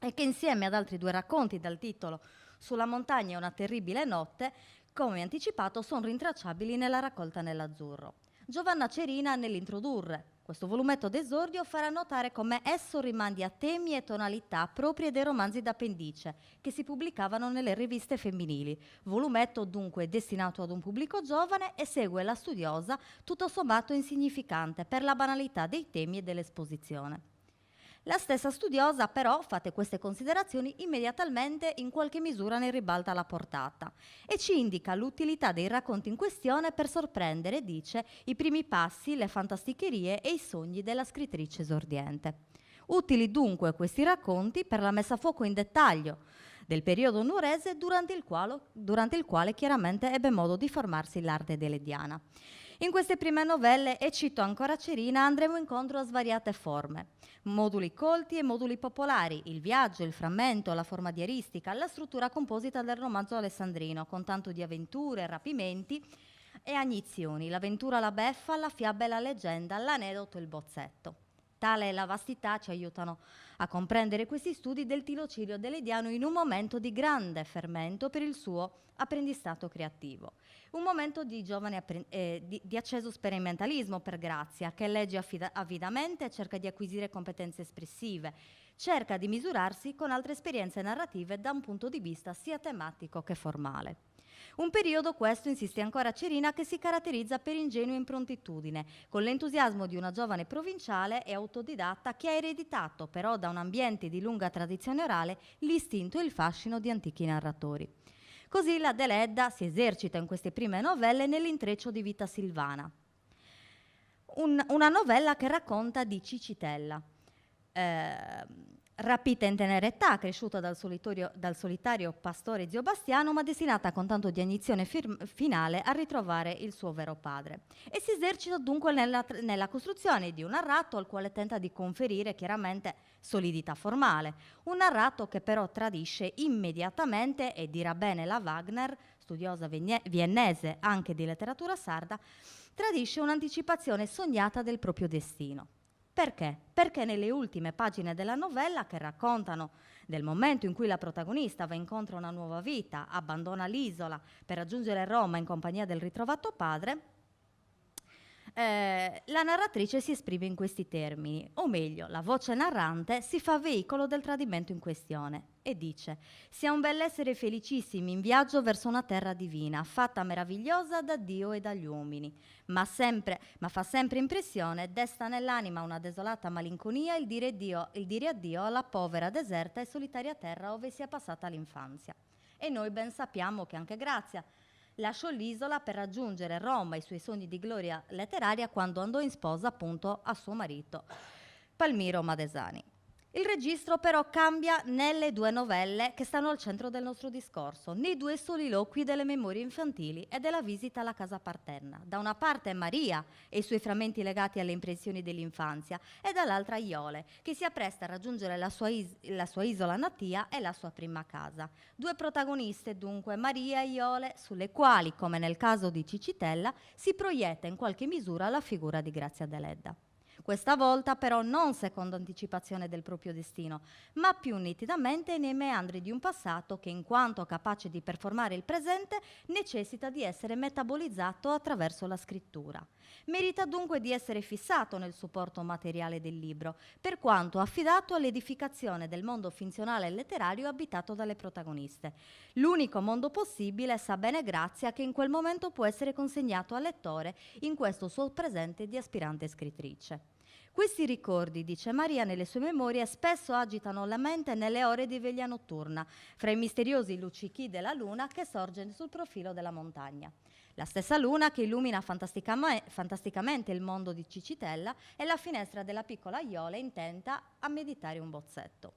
Speaker 2: e che insieme ad altri 2 racconti dal titolo Sulla montagna e una terribile notte, come anticipato, sono rintracciabili nella raccolta Nell'azzurro. Giovanna Cerina, nell'introdurre questo volumetto d'esordio, farà notare come esso rimandi a temi e tonalità proprie dei romanzi d'appendice che si pubblicavano nelle riviste femminili. Volumetto dunque destinato ad un pubblico giovane e segue la studiosa, tutto sommato insignificante per la banalità dei temi e dell'esposizione. La stessa studiosa, però, fatte queste considerazioni, immediatamente in qualche misura ne ribalta la portata e ci indica l'utilità dei racconti in questione per sorprendere, dice, i primi passi, le fantasticherie e i sogni della scrittrice esordiente. Utili dunque questi racconti per la messa a fuoco in dettaglio del periodo nuorese durante il quale chiaramente ebbe modo di formarsi l'arte delediana. In queste prime novelle, e cito ancora Cerina, andremo incontro a svariate forme, moduli colti e moduli popolari, il viaggio, il frammento, la forma diaristica, la struttura composita del romanzo alessandrino, con tanto di avventure, rapimenti e agnizioni, l'avventura, la beffa, la fiaba e la leggenda, l'aneddoto e il bozzetto. Tale e la vastità ci aiutano a comprendere questi studi del tirocinio delediano in un momento di grande fermento per il suo apprendistato creativo. Un momento di giovane di acceso sperimentalismo per Grazia, che legge avidamente, cerca di acquisire competenze espressive, cerca di misurarsi con altre esperienze narrative da un punto di vista sia tematico che formale. Un periodo questo, insiste ancora Cerina, che si caratterizza per ingenua improntitudine, con l'entusiasmo di una giovane provinciale e autodidatta che ha ereditato però da un ambiente di lunga tradizione orale l'istinto e il fascino di antichi narratori. Così la Deledda si esercita in queste prime novelle nell'intreccio di Vita Silvana, una novella che racconta di Cicitella, rapita in tenera età, cresciuta dal solitario pastore zio Bastiano, ma destinata con tanto di agnizione finale a ritrovare il suo vero padre. E si esercita dunque nella costruzione di un narrato al quale tenta di conferire chiaramente solidità formale. Un narrato che però tradisce immediatamente, e dirà bene la Wagner, studiosa viennese anche di letteratura sarda, tradisce un'anticipazione sognata del proprio destino. Perché? Perché nelle ultime pagine della novella, che raccontano del momento in cui la protagonista va incontro a una nuova vita, abbandona l'isola per raggiungere Roma in compagnia del ritrovato padre, la narratrice si esprime in questi termini, o meglio, la voce narrante si fa veicolo del tradimento in questione e dice: «Siamo bell'essere felicissimi in viaggio verso una terra divina, fatta meravigliosa da Dio e dagli uomini, ma fa sempre impressione, desta nell'anima una desolata malinconia il dire addio alla povera, deserta e solitaria terra ove sia passata l'infanzia». E noi ben sappiamo che anche Grazia lasciò l'isola per raggiungere Roma e i suoi sogni di gloria letteraria quando andò in sposa appunto a suo marito Palmiro Madesani. Il registro però cambia nelle 2 novelle che stanno al centro del nostro discorso, nei 2 soliloqui delle memorie infantili e della visita alla casa paterna. Da una parte Maria e i suoi frammenti legati alle impressioni dell'infanzia e dall'altra Iole, che si appresta a raggiungere la sua isola natia e la sua prima casa. 2 protagoniste dunque, Maria e Iole, sulle quali, come nel caso di Cicitella, si proietta in qualche misura la figura di Grazia Deledda. Questa volta però non secondo anticipazione del proprio destino, ma più nitidamente nei meandri di un passato che, in quanto capace di performare il presente, necessita di essere metabolizzato attraverso la scrittura. Merita dunque di essere fissato nel supporto materiale del libro, per quanto affidato all'edificazione del mondo finzionale e letterario abitato dalle protagoniste. L'unico mondo possibile, sa bene Grazia, che in quel momento può essere consegnato al lettore in questo suo presente di aspirante scrittrice. Questi ricordi, dice Maria nelle sue memorie, spesso agitano la mente nelle ore di veglia notturna, fra i misteriosi luccichi della luna che sorge sul profilo della montagna. La stessa luna che illumina fantasticamente il mondo di Cicitella e la finestra della piccola Iole intenta a meditare un bozzetto.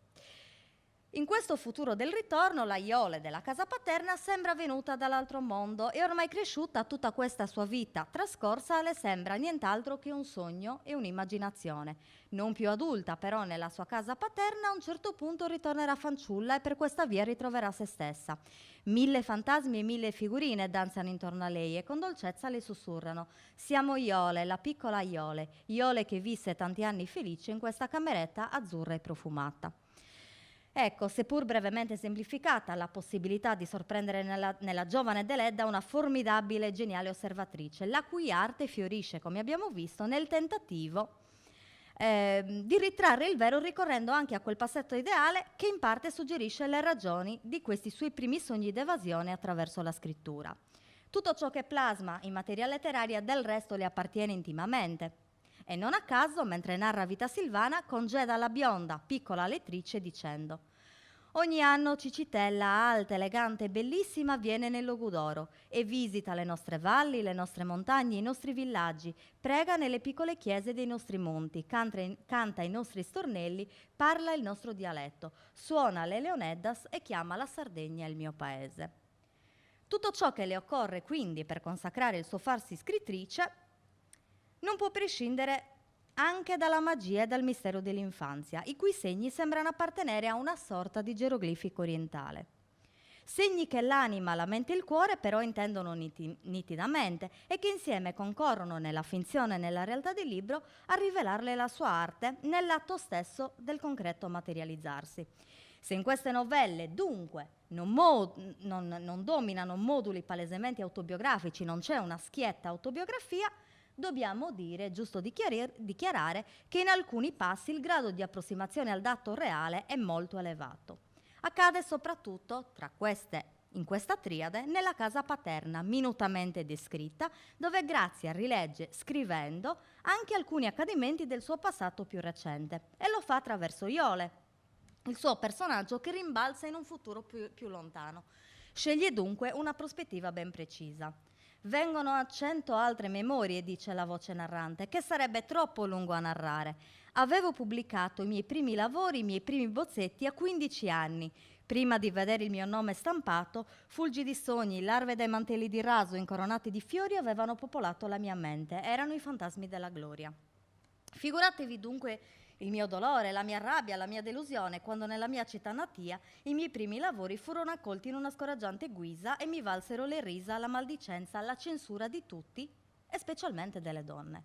Speaker 2: In questo futuro del ritorno, la Iole della casa paterna sembra venuta dall'altro mondo e ormai cresciuta, tutta questa sua vita trascorsa le sembra nient'altro che un sogno e un'immaginazione. Non più adulta, però, nella sua casa paterna, a un certo punto ritornerà fanciulla e per questa via ritroverà se stessa. 1000 fantasmi e 1000 figurine danzano intorno a lei e con dolcezza le sussurrano: siamo Iole, la piccola Iole, Iole che visse tanti anni felice in questa cameretta azzurra e profumata. Ecco, seppur brevemente semplificata, la possibilità di sorprendere nella giovane Deledda una formidabile e geniale osservatrice, la cui arte fiorisce, come abbiamo visto, nel tentativo di ritrarre il vero ricorrendo anche a quel passato ideale che in parte suggerisce le ragioni di questi suoi primi sogni d'evasione attraverso la scrittura. Tutto ciò che plasma in materia letteraria del resto le appartiene intimamente. E non a caso, mentre narra Vita Silvana, congeda la bionda, piccola lettrice, dicendo: ogni anno Cicitella, alta, elegante e bellissima, viene nel Logudoro e visita le nostre valli, le nostre montagne, i nostri villaggi, prega nelle piccole chiese dei nostri monti, canta i nostri stornelli, parla il nostro dialetto, suona le leoneddas e chiama la Sardegna il mio paese. Tutto ciò che le occorre quindi per consacrare il suo farsi scrittrice non può prescindere anche dalla magia e dal mistero dell'infanzia, i cui segni sembrano appartenere a una sorta di geroglifico orientale. Segni che l'anima, la mente e il cuore però intendono nitidamente e che insieme concorrono nella finzione e nella realtà del libro a rivelarle la sua arte nell'atto stesso del concreto materializzarsi. Se in queste novelle, dunque, non dominano moduli palesemente autobiografici, non c'è una schietta autobiografia, dobbiamo dire, è giusto dichiarare, che in alcuni passi il grado di approssimazione al dato reale è molto elevato. Accade soprattutto in questa triade nella casa paterna, minutamente descritta, dove Grazia rilegge, scrivendo, anche alcuni accadimenti del suo passato più recente, e lo fa attraverso Iole, il suo personaggio che rimbalza in un futuro più lontano. Sceglie dunque una prospettiva ben precisa. Vengono a 100 altre memorie, dice la voce narrante, che sarebbe troppo lungo a narrare. Avevo pubblicato i miei primi lavori, i miei primi bozzetti a 15 anni. Prima di vedere il mio nome stampato, fulgidi sogni, larve dai mantelli di raso incoronati di fiori avevano popolato la mia mente. Erano i fantasmi della gloria. Figuratevi dunque il mio dolore, la mia rabbia, la mia delusione, quando nella mia città natia i miei primi lavori furono accolti in una scoraggiante guisa e mi valsero le risa, la maldicenza, la censura di tutti e specialmente delle donne.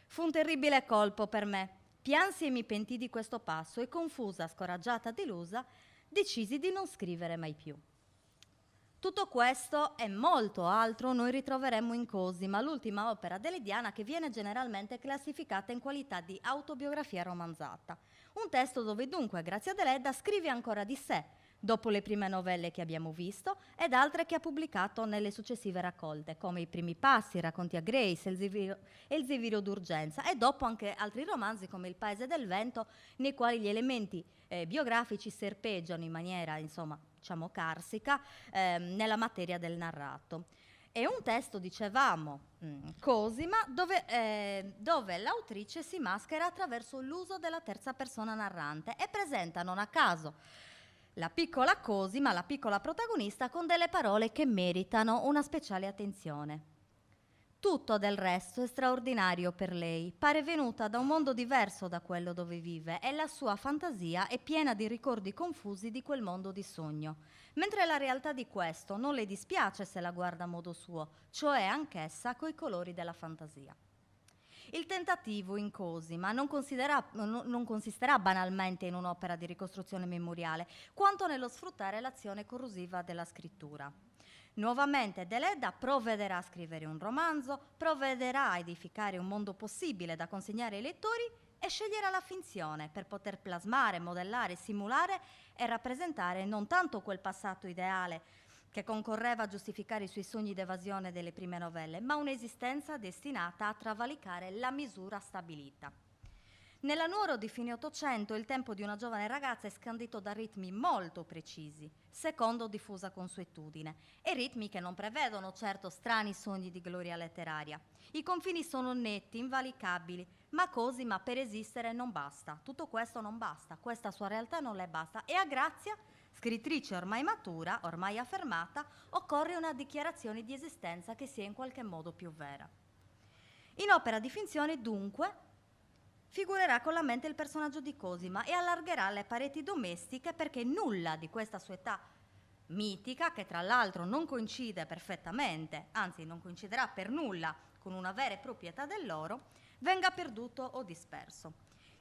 Speaker 2: Fu un terribile colpo per me. Piansi e mi pentii di questo passo e confusa, scoraggiata, delusa, decisi di non scrivere mai più. Tutto questo e molto altro noi ritroveremo in Cosima, l'ultima opera delediana che viene generalmente classificata in qualità di autobiografia romanzata. Un testo dove dunque Grazia Deledda scrive ancora di sé, dopo le prime novelle che abbiamo visto ed altre che ha pubblicato nelle successive raccolte, come I primi passi, I racconti a Grace e Il Zeviro d'urgenza, e dopo anche altri romanzi come Il paese del vento, nei quali gli elementi biografici serpeggiano in maniera, insomma, diciamo carsica, nella materia del narrato. È un testo, dicevamo, Cosima, dove l'autrice si maschera attraverso l'uso della terza persona narrante e presenta non a caso la piccola Cosima, la piccola protagonista, con delle parole che meritano una speciale attenzione. Tutto del resto è straordinario per lei, pare venuta da un mondo diverso da quello dove vive e la sua fantasia è piena di ricordi confusi di quel mondo di sogno, mentre la realtà di questo non le dispiace se la guarda a modo suo, cioè anch'essa coi colori della fantasia. Il tentativo in Cosima non consisterà banalmente in un'opera di ricostruzione memoriale, quanto nello sfruttare l'azione corrosiva della scrittura. Nuovamente Deledda provvederà a scrivere un romanzo, provvederà a edificare un mondo possibile da consegnare ai lettori e sceglierà la finzione per poter plasmare, modellare, simulare e rappresentare non tanto quel passato ideale che concorreva a giustificare i suoi sogni d'evasione delle prime novelle, ma un'esistenza destinata a travalicare la misura stabilita. Nella Nuoro di fine Ottocento il tempo di una giovane ragazza è scandito da ritmi molto precisi, secondo diffusa consuetudine, e ritmi che non prevedono certo strani sogni di gloria letteraria. I confini sono netti, invalicabili, ma Cosima per esistere non basta. Tutto questo non basta, questa sua realtà non le basta e a Grazia, scrittrice ormai matura, ormai affermata, occorre una dichiarazione di esistenza che sia in qualche modo più vera. In opera di finzione, dunque, figurerà con la mente il personaggio di Cosima e allargherà le pareti domestiche perché nulla di questa sua età mitica, che tra l'altro non coincide perfettamente, anzi non coinciderà per nulla con una vera e propria età dell'oro, venga perduto o disperso.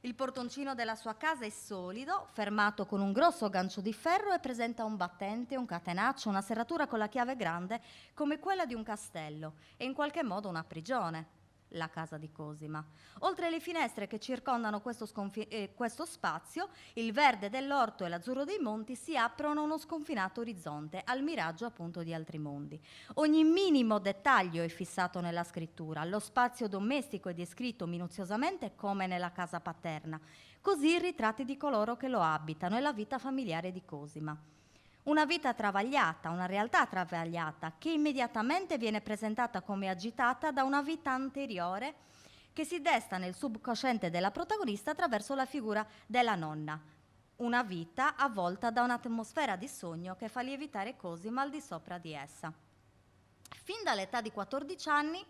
Speaker 2: Il portoncino della sua casa è solido, fermato con un grosso gancio di ferro e presenta un battente, un catenaccio, una serratura con la chiave grande come quella di un castello e in qualche modo una prigione. La casa di Cosima. Oltre le finestre che circondano questo spazio, il verde dell'orto e l'azzurro dei monti si aprono a uno sconfinato orizzonte, al miraggio appunto di altri mondi. Ogni minimo dettaglio è fissato nella scrittura, lo spazio domestico è descritto minuziosamente come nella casa paterna, così i ritratti di coloro che lo abitano e la vita familiare di Cosima. Una vita travagliata, una realtà travagliata che immediatamente viene presentata come agitata da una vita anteriore che si desta nel subconsciente della protagonista attraverso la figura della nonna. Una vita avvolta da un'atmosfera di sogno che fa lievitare Cosima al di sopra di essa. Fin dall'età di 14 anni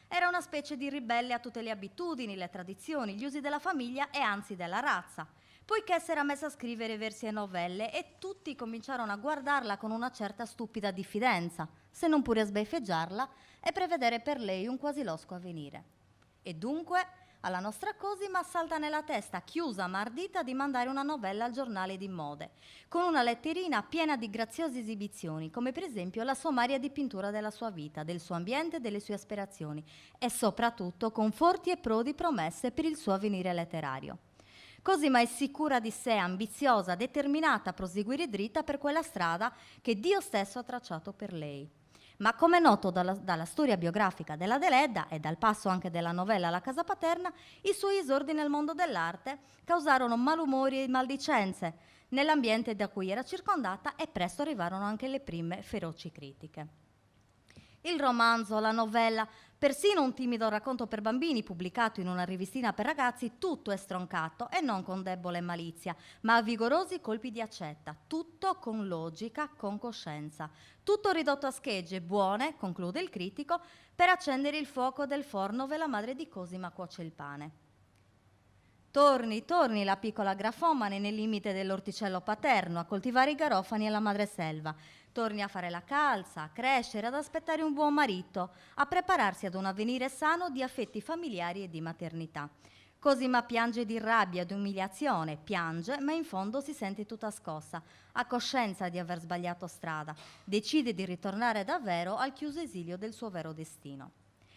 Speaker 2: era una specie di ribelle a tutte le abitudini, le tradizioni, gli usi della famiglia e anzi della razza, poiché si era messa a scrivere versi e novelle e tutti cominciarono a guardarla con una certa stupida diffidenza, se non pure a sbeffeggiarla e prevedere per lei un quasi losco avvenire. E dunque alla nostra Cosima salta nella testa, chiusa ma ardita, di mandare una novella al giornale di mode, con una letterina piena di graziose esibizioni, come per esempio la sommaria di pittura della sua vita, del suo ambiente e delle sue aspirazioni, e soprattutto conforti e prodi promesse per il suo avvenire letterario. Cosima è sicura di sé, ambiziosa, determinata a proseguire dritta per quella strada che Dio stesso ha tracciato per lei. Ma come è noto dalla storia biografica della Deledda e dal passo anche della novella alla casa paterna, i suoi esordi nel mondo dell'arte causarono malumori e maldicenze nell'ambiente da cui era circondata e presto arrivarono anche le prime feroci critiche. Il romanzo, la novella, persino un timido racconto per bambini pubblicato in una rivistina per ragazzi, tutto è stroncato e non con debole malizia, ma a vigorosi colpi di accetta, tutto con logica, con coscienza, tutto ridotto a schegge buone, conclude il critico, per accendere il fuoco del forno dove la madre di Cosima cuoce il pane. Torni la piccola grafomane nel limite dell'orticello paterno a coltivare i garofani e la madreselva. Torni a fare la calza, a crescere, ad aspettare un buon marito, a prepararsi ad un avvenire sano di affetti familiari e di maternità. Cosima piange di rabbia e di umiliazione, piange, ma in fondo si sente tutta scossa, ha coscienza di aver sbagliato strada, decide di ritornare davvero al chiuso esilio del suo vero destino.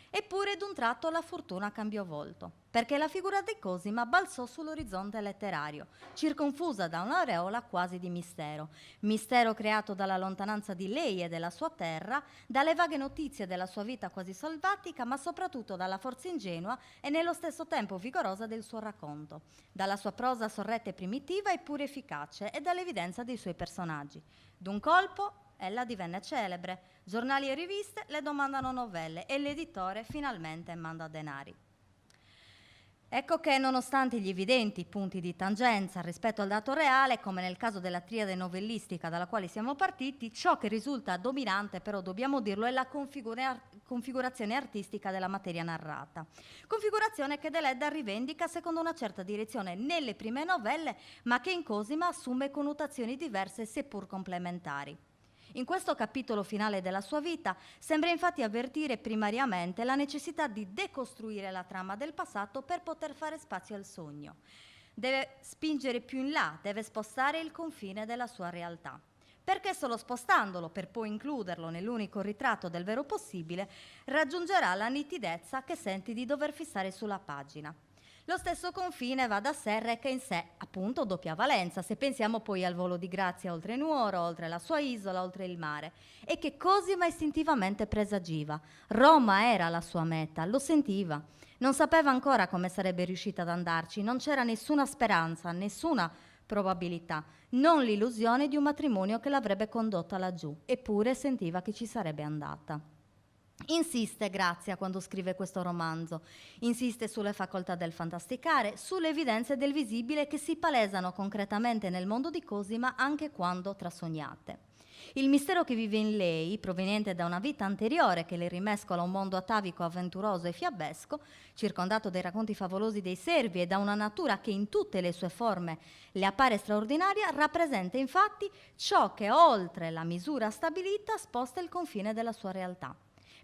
Speaker 2: Eppure d'un tratto la fortuna cambiò volto, perché la figura di Cosima balzò sull'orizzonte letterario, circonfusa da un'aureola quasi di mistero, mistero creato dalla lontananza di lei e della sua terra, dalle vaghe notizie della sua vita quasi selvatica, ma soprattutto dalla forza ingenua e nello stesso tempo vigorosa del suo racconto, dalla sua prosa sorretta e primitiva eppure efficace e dall'evidenza dei suoi personaggi. D'un colpo ella divenne celebre, giornali e riviste le domandano novelle e l'editore finalmente manda denari. Ecco che nonostante gli evidenti punti di tangenza rispetto al dato reale, come nel caso della triade novellistica dalla quale siamo partiti, ciò che risulta dominante, però dobbiamo dirlo, è la configurazione artistica della materia narrata. Configurazione che Deledda rivendica secondo una certa direzione nelle prime novelle, ma che in Cosima assume connotazioni diverse seppur complementari. In questo capitolo finale della sua vita sembra infatti avvertire primariamente la necessità di decostruire la trama del passato per poter fare spazio al sogno. Deve spingere più in là, deve spostare il confine della sua realtà. Perché solo spostandolo, per poi includerlo nell'unico ritratto del vero possibile, raggiungerà la nitidezza che senti di dover fissare sulla pagina. Lo stesso confine, va da sé, reca in sé appunto doppia valenza, se pensiamo poi al volo di Grazia oltre Nuoro, oltre la sua isola, oltre il mare, e che Cosima istintivamente presagiva. Roma era la sua meta, lo sentiva. Non sapeva ancora come sarebbe riuscita ad andarci, non c'era nessuna speranza, nessuna probabilità, non l'illusione di un matrimonio che l'avrebbe condotta laggiù, eppure sentiva che ci sarebbe andata. Insiste Grazia quando scrive questo romanzo, insiste sulle facoltà del fantasticare, sulle evidenze del visibile che si palesano concretamente nel mondo di Cosima anche quando trasognate. Il mistero che vive in lei, proveniente da una vita anteriore che le rimescola un mondo atavico, avventuroso e fiabesco, circondato dai racconti favolosi dei servi e da una natura che in tutte le sue forme le appare straordinaria, rappresenta infatti ciò che oltre la misura stabilita sposta il confine della sua realtà.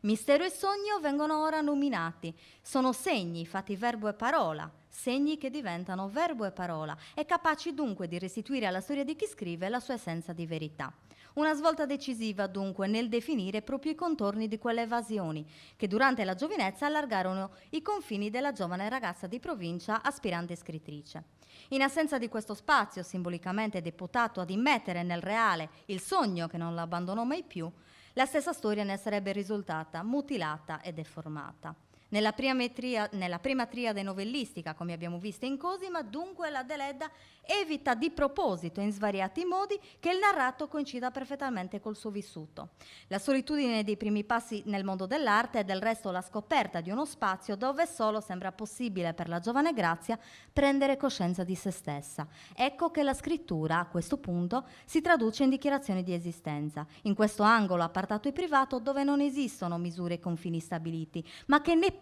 Speaker 2: Mistero e sogno vengono ora nominati, sono segni fatti verbo e parola, segni che diventano verbo e parola e capaci dunque di restituire alla storia di chi scrive la sua essenza di verità. Una svolta decisiva dunque nel definire proprio i contorni di quelle evasioni che durante la giovinezza allargarono i confini della giovane ragazza di provincia aspirante scrittrice. In assenza di questo spazio simbolicamente deputato ad immettere nel reale il sogno che non l'abbandonò mai più, la stessa storia ne sarebbe risultata mutilata e deformata. Nella prima triade novellistica, come abbiamo visto in Cosima, dunque la Deledda evita di proposito in svariati modi che il narrato coincida perfettamente col suo vissuto. La solitudine dei primi passi nel mondo dell'arte è del resto la scoperta di uno spazio dove solo sembra possibile per la giovane Grazia prendere coscienza di se stessa. Ecco che la scrittura, a questo punto, si traduce in dichiarazioni di esistenza, in questo angolo appartato e privato dove non esistono misure e confini stabiliti, ma che neppure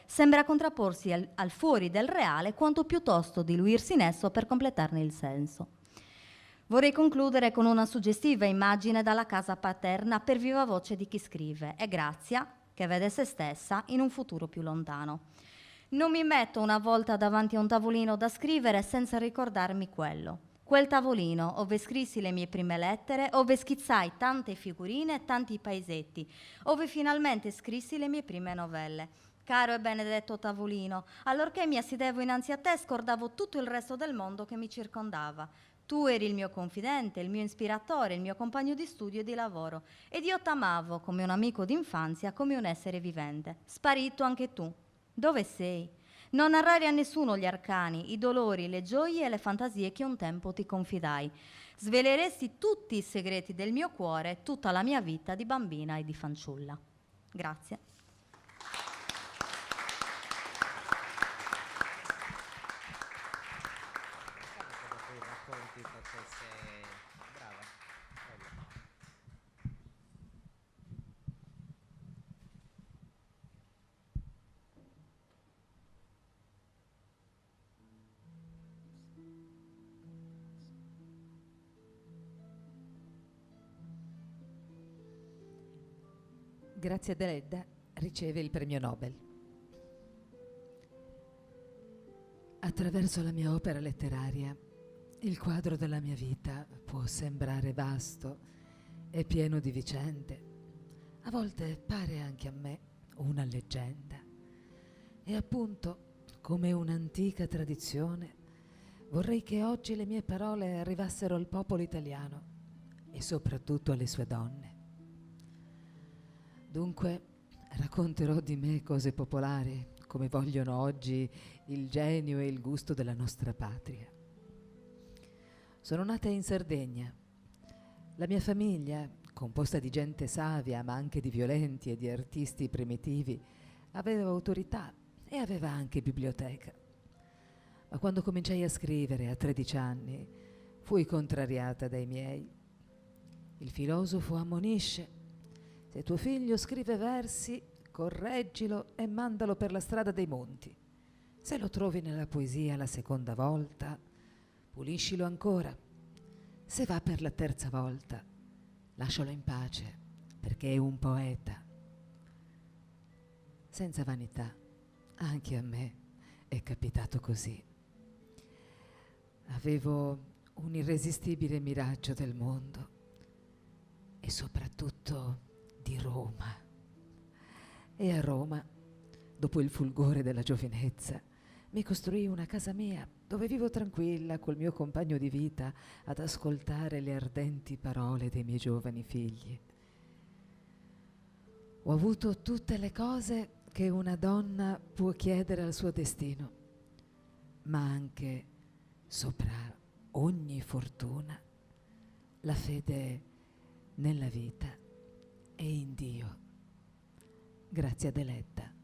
Speaker 2: sembra contrapporsi al fuori del reale, quanto piuttosto diluirsi in esso per completarne il senso. Vorrei concludere con una suggestiva immagine dalla casa paterna per viva voce di chi scrive. È Grazia che vede se stessa in un futuro più lontano. Non mi metto una volta davanti a un tavolino da scrivere senza ricordarmi quel tavolino ove scrissi le mie prime lettere, ove schizzai tante figurine e tanti paesetti, ove finalmente scrissi le mie prime novelle. Caro e benedetto tavolino, allorché mi assiedevo innanzi a te scordavo tutto il resto del mondo che mi circondava. Tu eri il mio confidente, il mio ispiratore, il mio compagno di studio e di lavoro, ed io t'amavo come un amico d'infanzia, come un essere vivente. Sparito anche tu. Dove sei? Non narrare a nessuno gli arcani, i dolori, le gioie e le fantasie che un tempo ti confidai. Sveleresti tutti i segreti del mio cuore, tutta la mia vita di bambina e di fanciulla. Grazie.
Speaker 3: Grazia Deledda riceve il premio Nobel. Attraverso la mia opera letteraria, il quadro della mia vita può sembrare vasto e pieno di vicende. A volte pare anche a me una leggenda. E appunto, come un'antica tradizione, vorrei che oggi le mie parole arrivassero al popolo italiano e soprattutto alle sue donne. Dunque racconterò di me cose popolari, come vogliono oggi il genio e il gusto della nostra patria. Sono nata in Sardegna. La mia famiglia, composta di gente savia, ma anche di violenti e di artisti primitivi, aveva autorità e aveva anche biblioteca. Ma quando cominciai a scrivere a 13 anni, fui contrariata dai miei. Il filosofo ammonisce: se tuo figlio scrive versi, correggilo e mandalo per la strada dei monti. Se lo trovi nella poesia la seconda volta, puliscilo ancora. Se va per la terza volta, lascialo in pace, perché è un poeta. Senza vanità, anche a me è capitato così. Avevo un irresistibile miraggio del mondo e soprattutto di Roma. E a Roma, dopo il fulgore della giovinezza, mi costruii una casa mia dove vivo tranquilla col mio compagno di vita ad ascoltare le ardenti parole dei miei giovani figli. Ho avuto tutte le cose che una donna può chiedere al suo destino, ma anche, sopra ogni fortuna, la fede nella vita e in Dio. Grazie Adeletta.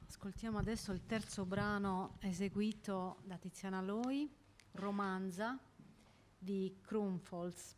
Speaker 4: Ascoltiamo adesso il terzo brano eseguito da Tiziana Loi, Romanza di Krumholtz.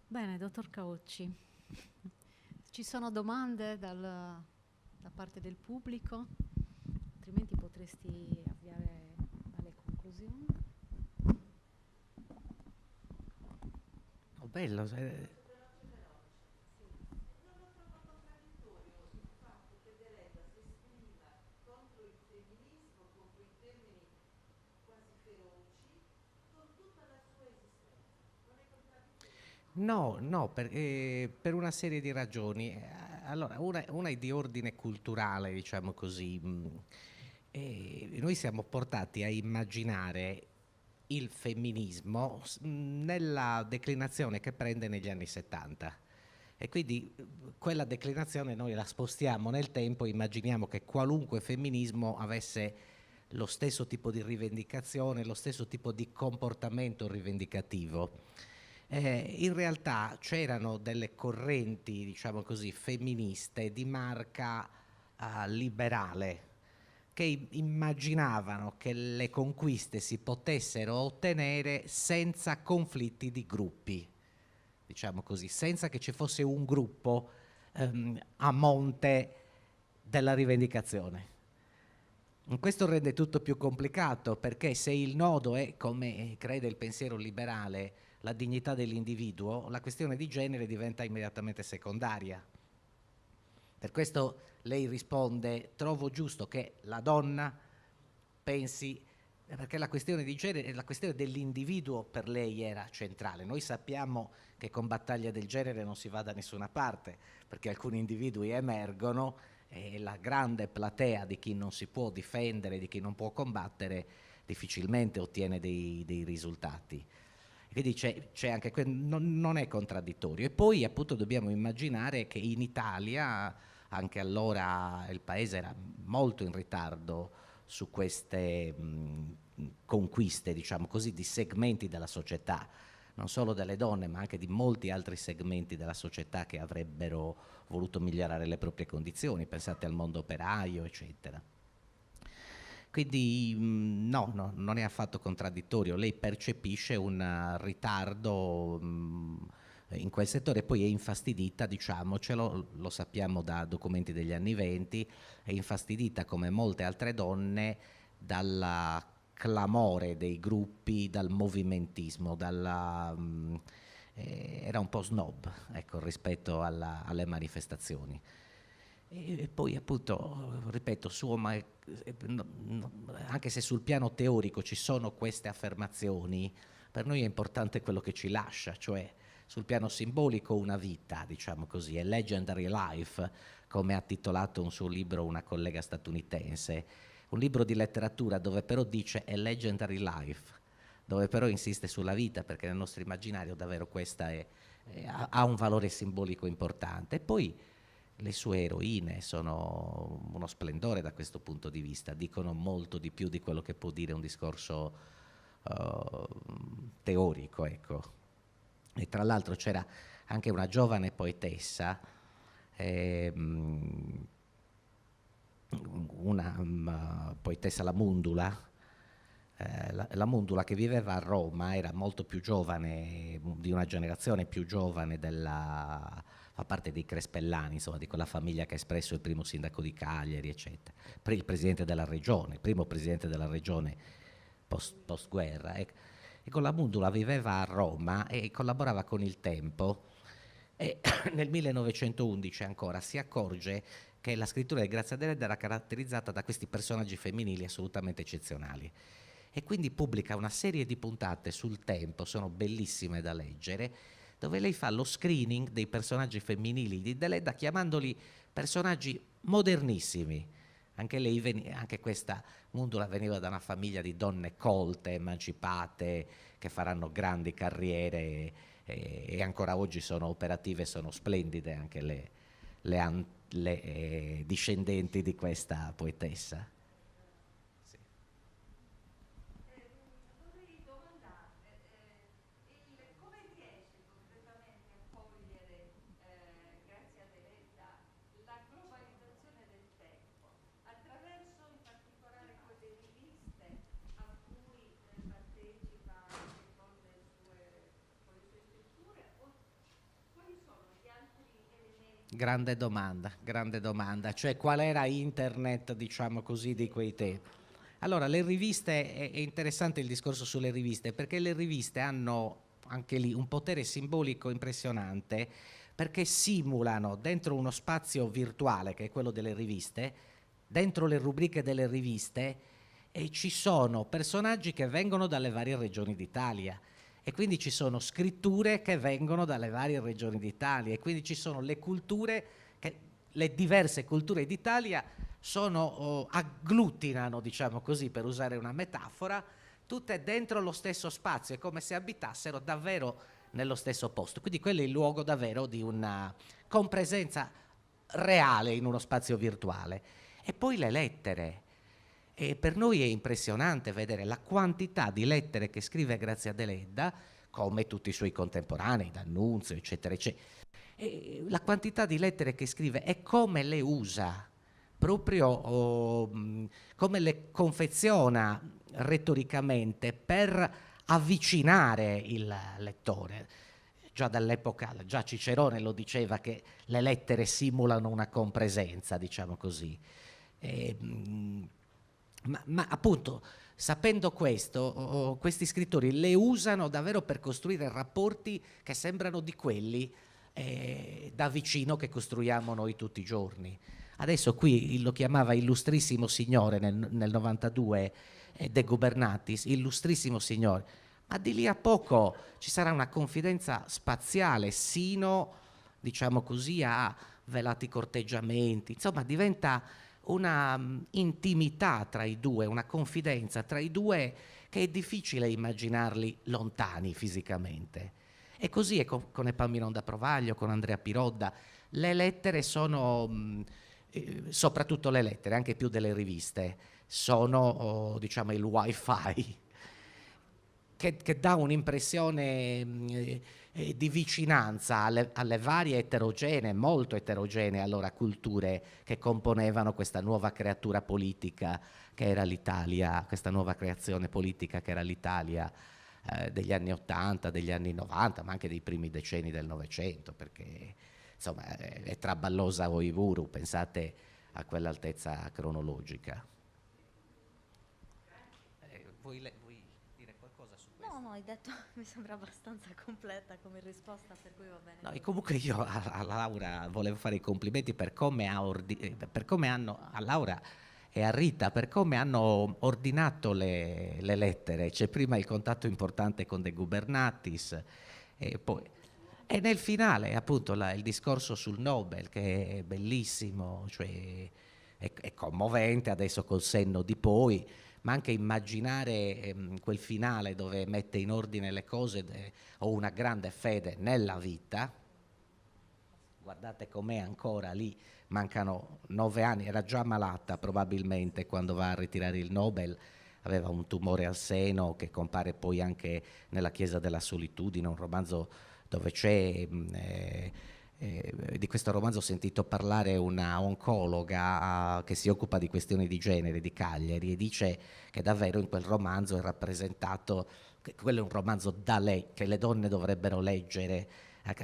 Speaker 4: Bene, dottor Caucci, ci sono domande da parte del pubblico? Altrimenti potresti avviare alle conclusioni.
Speaker 1: Oh, bello. No, no, per una serie di ragioni. Allora, una è di ordine culturale, diciamo così. Noi siamo portati a immaginare il femminismo nella declinazione che prende negli anni 70. E quindi quella declinazione noi la spostiamo nel tempo, immaginiamo che qualunque femminismo avesse lo stesso tipo di rivendicazione, lo stesso tipo di comportamento rivendicativo. In realtà c'erano delle correnti, diciamo così, femministe di marca liberale, che immaginavano che le conquiste si potessero ottenere senza conflitti di gruppi, diciamo così, senza che ci fosse un gruppo a monte della rivendicazione. Questo rende tutto più complicato, perché se il nodo è, come crede il pensiero liberale, la dignità dell'individuo, la questione di genere diventa immediatamente secondaria. Per questo lei risponde: trovo giusto che la donna pensi, perché la questione di genere, la questione dell'individuo per lei era centrale. Noi sappiamo che con battaglia del genere non si va da nessuna parte, perché alcuni individui emergono e la grande platea di chi non si può difendere, di chi non può combattere, difficilmente ottiene dei risultati. Quindi c'è anche non è contraddittorio. E poi appunto dobbiamo immaginare che in Italia, anche allora il paese era molto in ritardo su queste conquiste, diciamo così, di segmenti della società, non solo delle donne, ma anche di molti altri segmenti della società che avrebbero voluto migliorare le proprie condizioni. Pensate al mondo operaio, eccetera. Quindi no, non è affatto contraddittorio. Lei percepisce un ritardo in quel settore, poi è infastidita, diciamocelo, lo sappiamo da documenti degli anni '20, è infastidita come molte altre donne dal clamore dei gruppi, dal movimentismo, era un po' snob, ecco, rispetto alle manifestazioni. E poi appunto, ripeto, anche se sul piano teorico ci sono queste affermazioni, per noi è importante quello che ci lascia, cioè sul piano simbolico una vita, diciamo così, è Legendary Life, come ha titolato un suo libro una collega statunitense, un libro di letteratura dove però dice è Legendary Life, dove però insiste sulla vita, perché nel nostro immaginario davvero questa ha un valore simbolico importante. E poi le sue eroine sono uno splendore da questo punto di vista, dicono molto di più di quello che può dire un discorso teorico, ecco. E tra l'altro c'era anche una giovane poetessa, una poetessa, la Mundula, la Mundula, che viveva a Roma, era molto più giovane, di una generazione più giovane fa parte dei Crespellani, insomma, di quella famiglia che ha espresso il primo sindaco di Cagliari, eccetera, il presidente della regione, il primo presidente della regione post-guerra. E con la Mundula viveva a Roma e collaborava con Il Tempo, e nel 1911 ancora si accorge che la scrittura di Grazia Deledda era caratterizzata da questi personaggi femminili assolutamente eccezionali, e quindi pubblica una serie di puntate sul Tempo, sono bellissime da leggere, dove lei fa lo screening dei personaggi femminili di Deledda chiamandoli personaggi modernissimi. Anche questa Mundula veniva da una famiglia di donne colte, emancipate, che faranno grandi carriere e ancora oggi sono operative, sono splendide anche le discendenti di questa poetessa. Grande domanda, cioè qual era internet, diciamo così, di quei tempi. Allora, le riviste, è interessante il discorso sulle riviste, perché le riviste hanno anche lì un potere simbolico impressionante, perché simulano dentro uno spazio virtuale, che è quello delle riviste, dentro le rubriche delle riviste, e ci sono personaggi che vengono dalle varie regioni d'Italia. E quindi ci sono scritture che vengono dalle varie regioni d'Italia, e quindi ci sono le culture, le diverse culture d'Italia agglutinano, diciamo così, per usare una metafora, tutte dentro lo stesso spazio, è come se abitassero davvero nello stesso posto. Quindi quello è il luogo davvero di una compresenza reale in uno spazio virtuale. E poi le lettere. E per noi è impressionante vedere la quantità di lettere che scrive Grazia Deledda, come tutti i suoi contemporanei, D'Annunzio, eccetera, eccetera. E la quantità di lettere che scrive e come le usa, proprio come le confeziona retoricamente per avvicinare il lettore. Già dall'epoca, già Cicerone lo diceva, che le lettere simulano una compresenza, diciamo così. Ma appunto, sapendo questo, questi scrittori le usano davvero per costruire rapporti che sembrano di quelli da vicino che costruiamo noi tutti i giorni. Adesso qui lo chiamava Illustrissimo Signore nel 92 De Gubernatis, Illustrissimo Signore, ma di lì a poco ci sarà una confidenza spaziale, sino, diciamo così, a velati corteggiamenti, insomma diventa una intimità tra i due, una confidenza tra i due che è difficile immaginarli lontani fisicamente. E così è con Epaminonda da Provaglio, con Andrea Pirodda. Le lettere sono, soprattutto le lettere, anche più delle riviste, sono diciamo il wifi che dà un'impressione di vicinanza alle varie eterogenee, molto eterogenee allora culture che componevano questa nuova creatura politica che era l'Italia, questa nuova creazione politica che era l'Italia degli anni 80, degli anni 90, ma anche dei primi decenni del Novecento, perché insomma è traballosa Oiburu, pensate a quell'altezza cronologica. Vuoi dire qualcosa su questo?
Speaker 2: No, hai detto, mi sembra abbastanza completa come risposta, per cui va bene.
Speaker 1: No, e comunque io a Laura volevo fare i complimenti per come hanno, a Laura e a Rita, per come hanno ordinato le lettere. C'è prima il contatto importante con De Gubernatis e poi e nel finale appunto il discorso sul Nobel, che è bellissimo, cioè è commovente adesso col senno di poi, ma anche immaginare quel finale dove mette in ordine le cose, ho una grande fede nella vita. Guardate com'è ancora lì, mancano 9 anni, era già malata probabilmente quando va a ritirare il Nobel, aveva un tumore al seno che compare poi anche nella Chiesa della Solitudine, un romanzo dove c'è, di questo romanzo ho sentito parlare una oncologa che si occupa di questioni di genere di Cagliari e dice che davvero in quel romanzo è rappresentato, che quello è un romanzo da lei, che le donne dovrebbero leggere.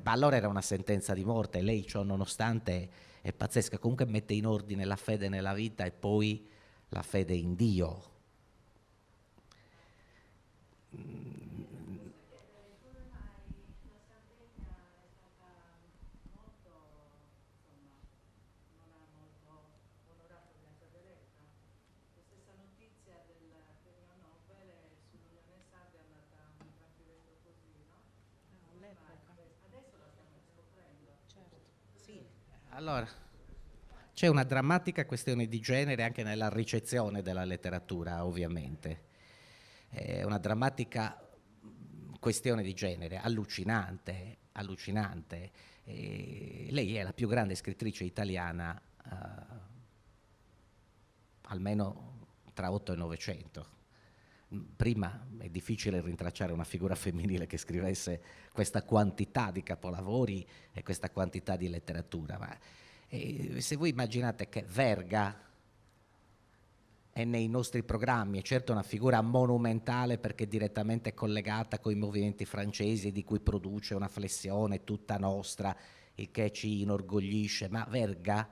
Speaker 1: Ma allora era una sentenza di morte, lei ciò nonostante è pazzesca, comunque mette in ordine la fede nella vita e poi la fede in Dio. Allora, c'è una drammatica questione di genere anche nella ricezione della letteratura, ovviamente. È una drammatica questione di genere, allucinante, allucinante. Lei è la più grande scrittrice italiana, almeno tra 8 e 900. Prima è difficile rintracciare una figura femminile che scrivesse questa quantità di capolavori e questa quantità di letteratura. Ma se voi immaginate che Verga è nei nostri programmi, è certo una figura monumentale perché è direttamente collegata con i movimenti francesi di cui produce una flessione tutta nostra, il che ci inorgoglisce, ma Verga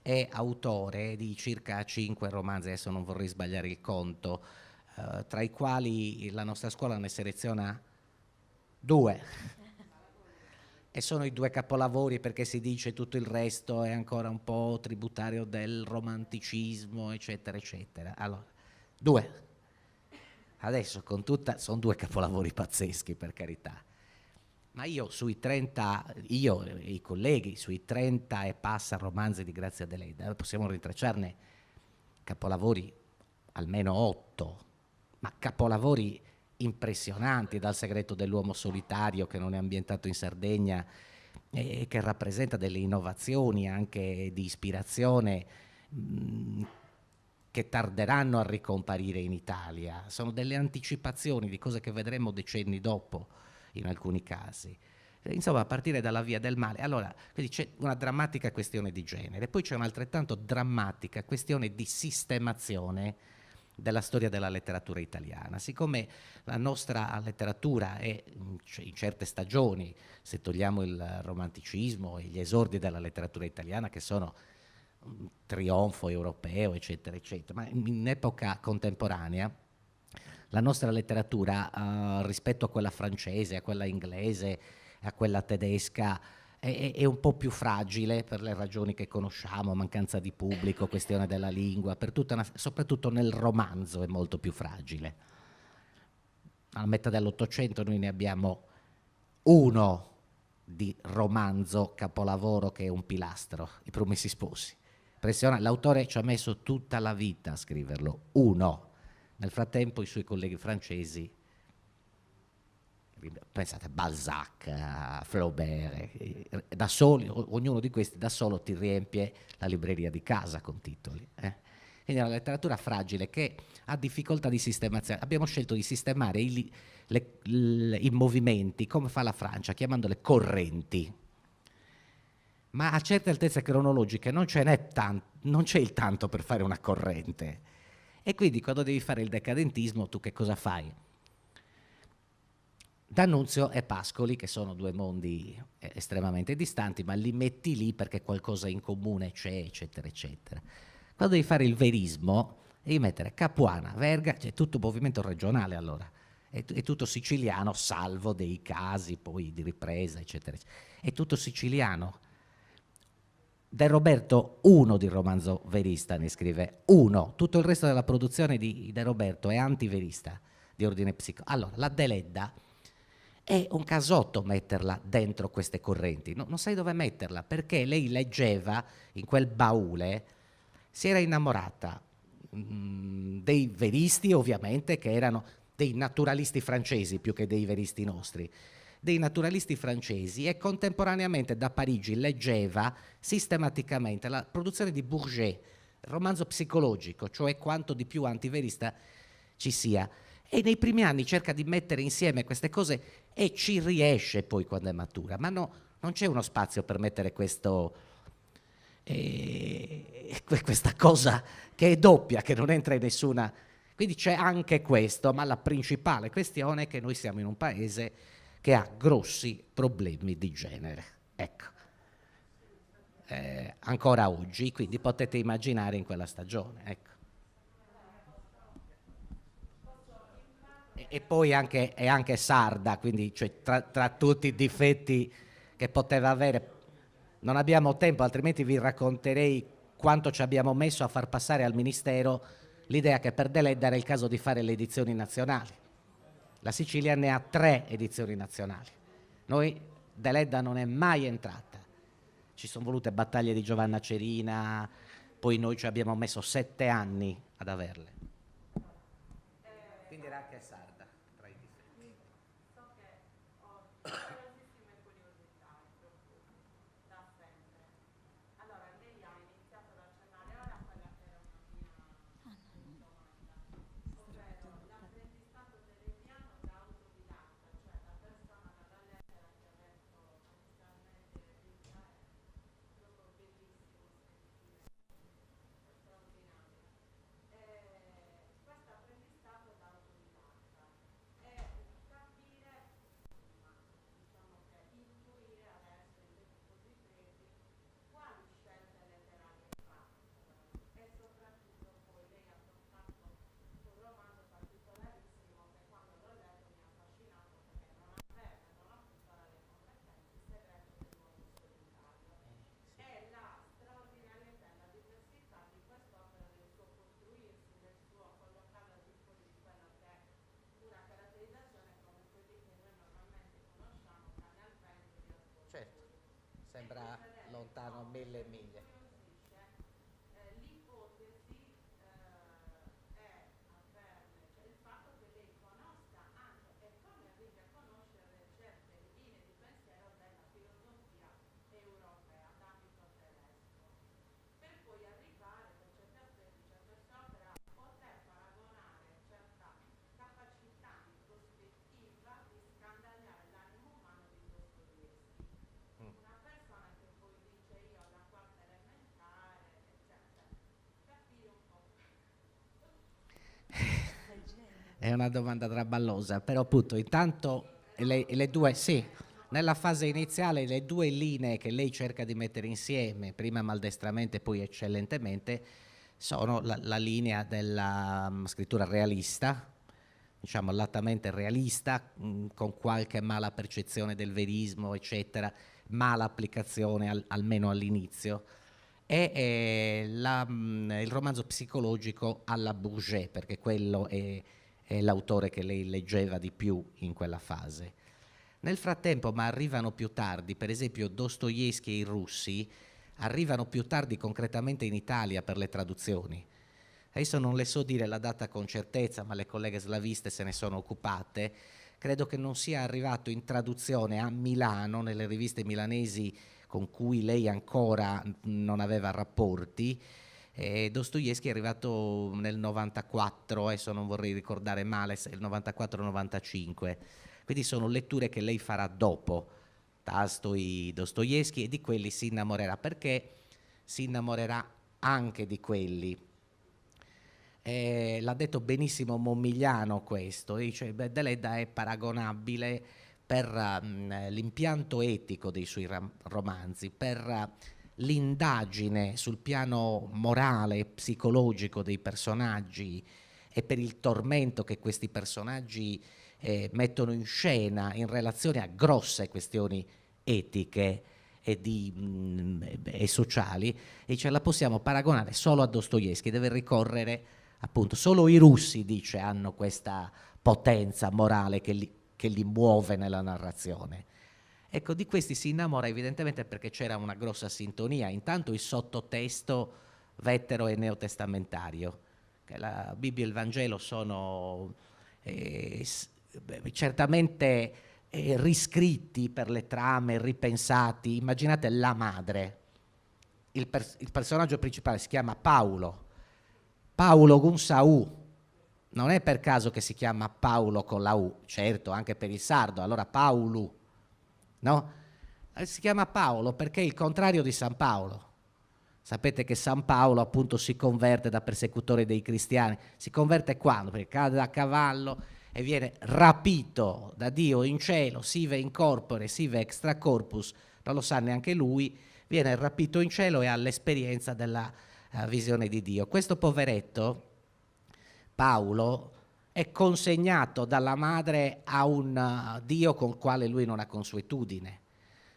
Speaker 1: è autore di circa 5 romanzi, adesso non vorrei sbagliare il conto, tra i quali la nostra scuola ne seleziona 2 e sono i 2 capolavori, perché si dice tutto il resto è ancora un po' tributario del romanticismo eccetera eccetera. Allora 2 adesso con tutta, sono 2 capolavori pazzeschi, per carità, ma io sui 30, io e i colleghi sui 30 e passa romanzi di Grazia Deledda possiamo rintracciarne capolavori almeno 8, ma capolavori impressionanti, dal Segreto dell'uomo solitario, che non è ambientato in Sardegna e che rappresenta delle innovazioni anche di ispirazione che tarderanno a ricomparire in Italia, sono delle anticipazioni di cose che vedremo decenni dopo in alcuni casi. Insomma, a partire dalla Via del Male. Allora, quindi c'è una drammatica questione di genere, poi c'è un'altrettanto drammatica questione di sistemazione della storia della letteratura italiana. Siccome la nostra letteratura è in certe stagioni, se togliamo il romanticismo e gli esordi della letteratura italiana che sono un trionfo europeo eccetera eccetera, ma in epoca contemporanea la nostra letteratura rispetto a quella francese, a quella inglese, a quella tedesca è un po' più fragile per le ragioni che conosciamo, mancanza di pubblico, questione della lingua, soprattutto nel romanzo è molto più fragile. Alla metà dell'Ottocento noi ne abbiamo uno di romanzo capolavoro che è un pilastro, I Promessi Sposi. L'autore ci ha messo tutta la vita a scriverlo, uno, Nel frattempo i suoi colleghi francesi, pensate a Balzac, a Flaubert, da soli, ognuno di questi da solo ti riempie la libreria di casa con titoli. Quindi è una letteratura fragile che ha difficoltà di sistemazione. Abbiamo scelto di sistemare i movimenti, come fa la Francia, chiamandole correnti. Ma a certe altezze cronologiche non c'è il tanto per fare una corrente. E quindi quando devi fare il decadentismo, tu che cosa fai? D'Annunzio e Pascoli, che sono due mondi estremamente distanti, ma li metti lì perché qualcosa in comune c'è, eccetera, eccetera. Quando devi fare il verismo, devi mettere Capuana, Verga, c'è tutto movimento regionale allora, è tutto siciliano, salvo dei casi poi di ripresa, eccetera, eccetera. È tutto siciliano. De Roberto uno di romanzo verista ne scrive, uno, tutto il resto della produzione di De Roberto è antiverista, di ordine psicologico. Allora, la Deledda è un casotto metterla dentro queste correnti, non sai dove metterla, perché lei leggeva in quel baule, si era innamorata dei veristi ovviamente, che erano dei naturalisti francesi più che dei veristi nostri, dei naturalisti francesi, e contemporaneamente da Parigi leggeva sistematicamente la produzione di Bourget, romanzo psicologico, cioè quanto di più antiverista ci sia. E nei primi anni cerca di mettere insieme queste cose e ci riesce poi quando è matura, ma no, non c'è uno spazio per mettere questa cosa che è doppia, che non entra in nessuna. Quindi c'è anche questo, ma la principale questione è che noi siamo in un paese che ha grossi problemi di genere, ecco, ancora oggi, quindi potete immaginare in quella stagione, ecco. E poi è anche sarda, quindi cioè, tra tutti i difetti che poteva avere, non abbiamo tempo, altrimenti vi racconterei quanto ci abbiamo messo a far passare al Ministero l'idea che per Deledda era il caso di fare le edizioni nazionali. La Sicilia ne ha 3 edizioni nazionali. Noi, Deledda non è mai entrata. Ci sono volute battaglie di Giovanna Cerina, poi noi ci abbiamo messo 7 anni ad averle. Quindi era anche sarda tra i difetti.
Speaker 5: So che ho numerosissime curiosità da sempre. Allora, lei ha iniziato ad accennare ora a quella che era una mia domanda, ovvero l'apprendistato teresiano da autodidatta, cioè da persona dalla lettera che ha letto inizialmente Rita, è proprio bellissimo sentire, è straordinario. Questo apprendistato da autodidatta è capire, ma diciamo che intuire adesso in tempi così brevi quali scelte letterarie fa, e soprattutto poi lei ha fatto un romanzo particolarissimo che quando l'ho letto mi ha affascinato perché non avverte, non ha tutte le competenze, il segreto dell'uomo solitario. È la straordinarietà e la diversità di quest'opera, del suo costruirsi, del suo collocare al di fuori di quella che è una caratterizzazione come quelli che noi normalmente conosciamo, cane al pentoli, ascolto.
Speaker 1: Certo, sembra lontano mille miglia.
Speaker 5: L'ipotesi è averne, cioè il fatto che lei conosca anche e come arrivi a conoscere certe linee di pensiero della filosofia europea d'ambito tedesco, per poi arrivare per certi aspetti, cioè quest'opera, a poter paragonare certa capacità di prospettiva di scandagliare l'animo umano di Dostoevskij. Una persona che poi dice io alla quarta elementare, eccetera, capire un po'.
Speaker 1: È una domanda traballosa, però appunto intanto le due, sì, nella fase iniziale le due linee che lei cerca di mettere insieme, prima maldestramente e poi eccellentemente, sono la linea della scrittura realista, diciamo lattamente realista, con qualche mala percezione del verismo, eccetera, mala applicazione almeno all'inizio, e il romanzo psicologico alla Bourget, perché quello è l'autore che lei leggeva di più in quella fase. Nel frattempo, ma arrivano più tardi, per esempio Dostoevskij e i russi arrivano più tardi concretamente in Italia per le traduzioni. Adesso non le so dire la data con certezza, ma le colleghe slaviste se ne sono occupate. Credo che non sia arrivato in traduzione a Milano, nelle riviste milanesi con cui lei ancora non aveva rapporti. Dostoevskij è arrivato nel 94, adesso non vorrei ricordare male, se il 94-95. Quindi sono letture che lei farà dopo Tolstoj, Dostoevskij, e di quelli si innamorerà, perché si innamorerà anche di quelli. L'ha detto benissimo Momigliano questo, dice Deledda è paragonabile per l'impianto etico dei suoi romanzi, per l'indagine sul piano morale e psicologico dei personaggi e per il tormento che questi personaggi mettono in scena in relazione a grosse questioni etiche e sociali, e ce la possiamo paragonare solo a Dostoevskij. Deve ricorrere, appunto, solo i russi, dice, hanno questa potenza morale che li muove nella narrazione. Ecco, di questi si innamora evidentemente perché c'era una grossa sintonia. Intanto il sottotesto vettero e neotestamentario, che la Bibbia e il Vangelo sono certamente riscritti per le trame, ripensati. Immaginate la madre, il personaggio principale si chiama Paolo Gunsau, non è per caso che si chiama Paolo con la U, certo anche per il sardo, allora Paulu, no? Si chiama Paolo perché è il contrario di San Paolo. Sapete che San Paolo appunto si converte da persecutore dei cristiani, si converte quando? Perché cade da cavallo e viene rapito da Dio in cielo, sive in corpore, sive extra corpus, non lo sa neanche lui, viene rapito in cielo e ha l'esperienza della visione di Dio. Questo poveretto, Paolo, è consegnato dalla madre a un Dio con il quale lui non ha consuetudine,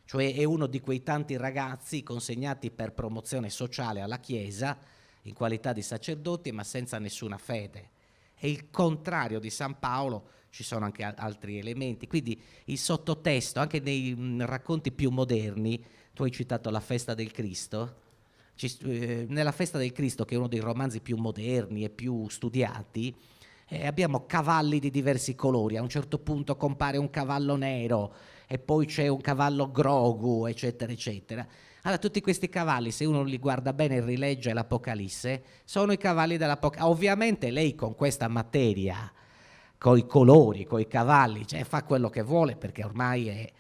Speaker 1: cioè è uno di quei tanti ragazzi consegnati per promozione sociale alla Chiesa, in qualità di sacerdoti, ma senza nessuna fede. È il contrario di San Paolo, ci sono anche altri elementi, quindi il sottotesto, anche nei racconti più moderni, tu hai citato La festa del Cristo, nella festa del Cristo, che è uno dei romanzi più moderni e più studiati, abbiamo cavalli di diversi colori, a un certo punto compare un cavallo nero e poi c'è un cavallo grogu, eccetera, eccetera. Allora, tutti questi cavalli, se uno li guarda bene e rilegge l'Apocalisse, sono i cavalli dell'Apocalisse. Ovviamente lei con questa materia, con i colori, con i cavalli, cioè, fa quello che vuole, perché ormai è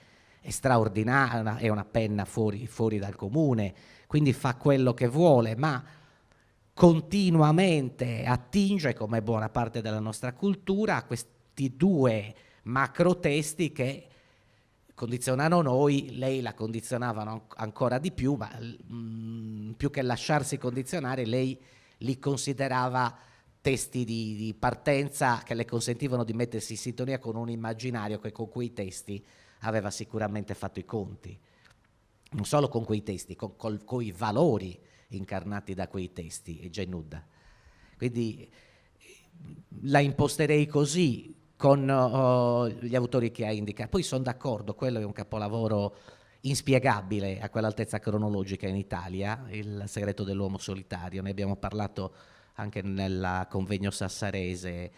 Speaker 1: straordinaria, è una penna fuori dal comune, quindi fa quello che vuole, ma continuamente attinge, come buona parte della nostra cultura, a questi due macrotesti che condizionano noi. Lei la condizionavano ancora di più, ma più che lasciarsi condizionare, lei li considerava testi di partenza che le consentivano di mettersi in sintonia con un immaginario che con quei testi aveva sicuramente fatto i conti. Non solo con quei testi, con i valori incarnati da quei testi, e Genudda. Quindi la imposterei così, con gli autori che ha indicato. Poi sono d'accordo, quello è un capolavoro inspiegabile a quell'altezza cronologica in Italia, Il segreto dell'uomo solitario. Ne abbiamo parlato anche nel convegno sassarese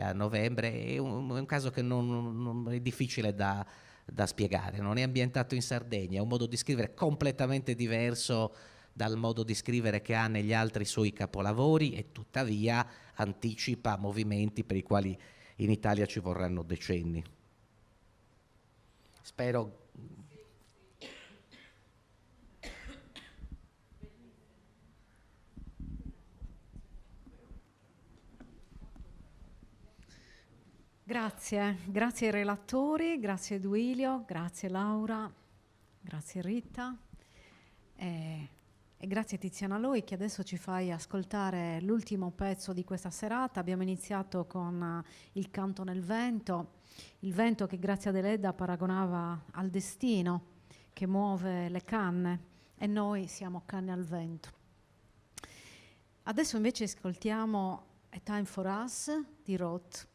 Speaker 1: a novembre. È un caso che non è difficile da spiegare, non è ambientato in Sardegna, è un modo di scrivere completamente diverso dal modo di scrivere che ha negli altri suoi capolavori, e tuttavia anticipa movimenti per i quali in Italia ci vorranno decenni. Spero.
Speaker 4: Grazie ai relatori, grazie Duilio, grazie Laura, grazie Rita e grazie Tiziana Loi, che adesso ci fai ascoltare l'ultimo pezzo di questa serata. Abbiamo iniziato con Il canto nel vento, il vento che Grazia Deledda paragonava al destino che muove le canne, e noi siamo canne al vento. Adesso invece ascoltiamo A Time for Us di Roth.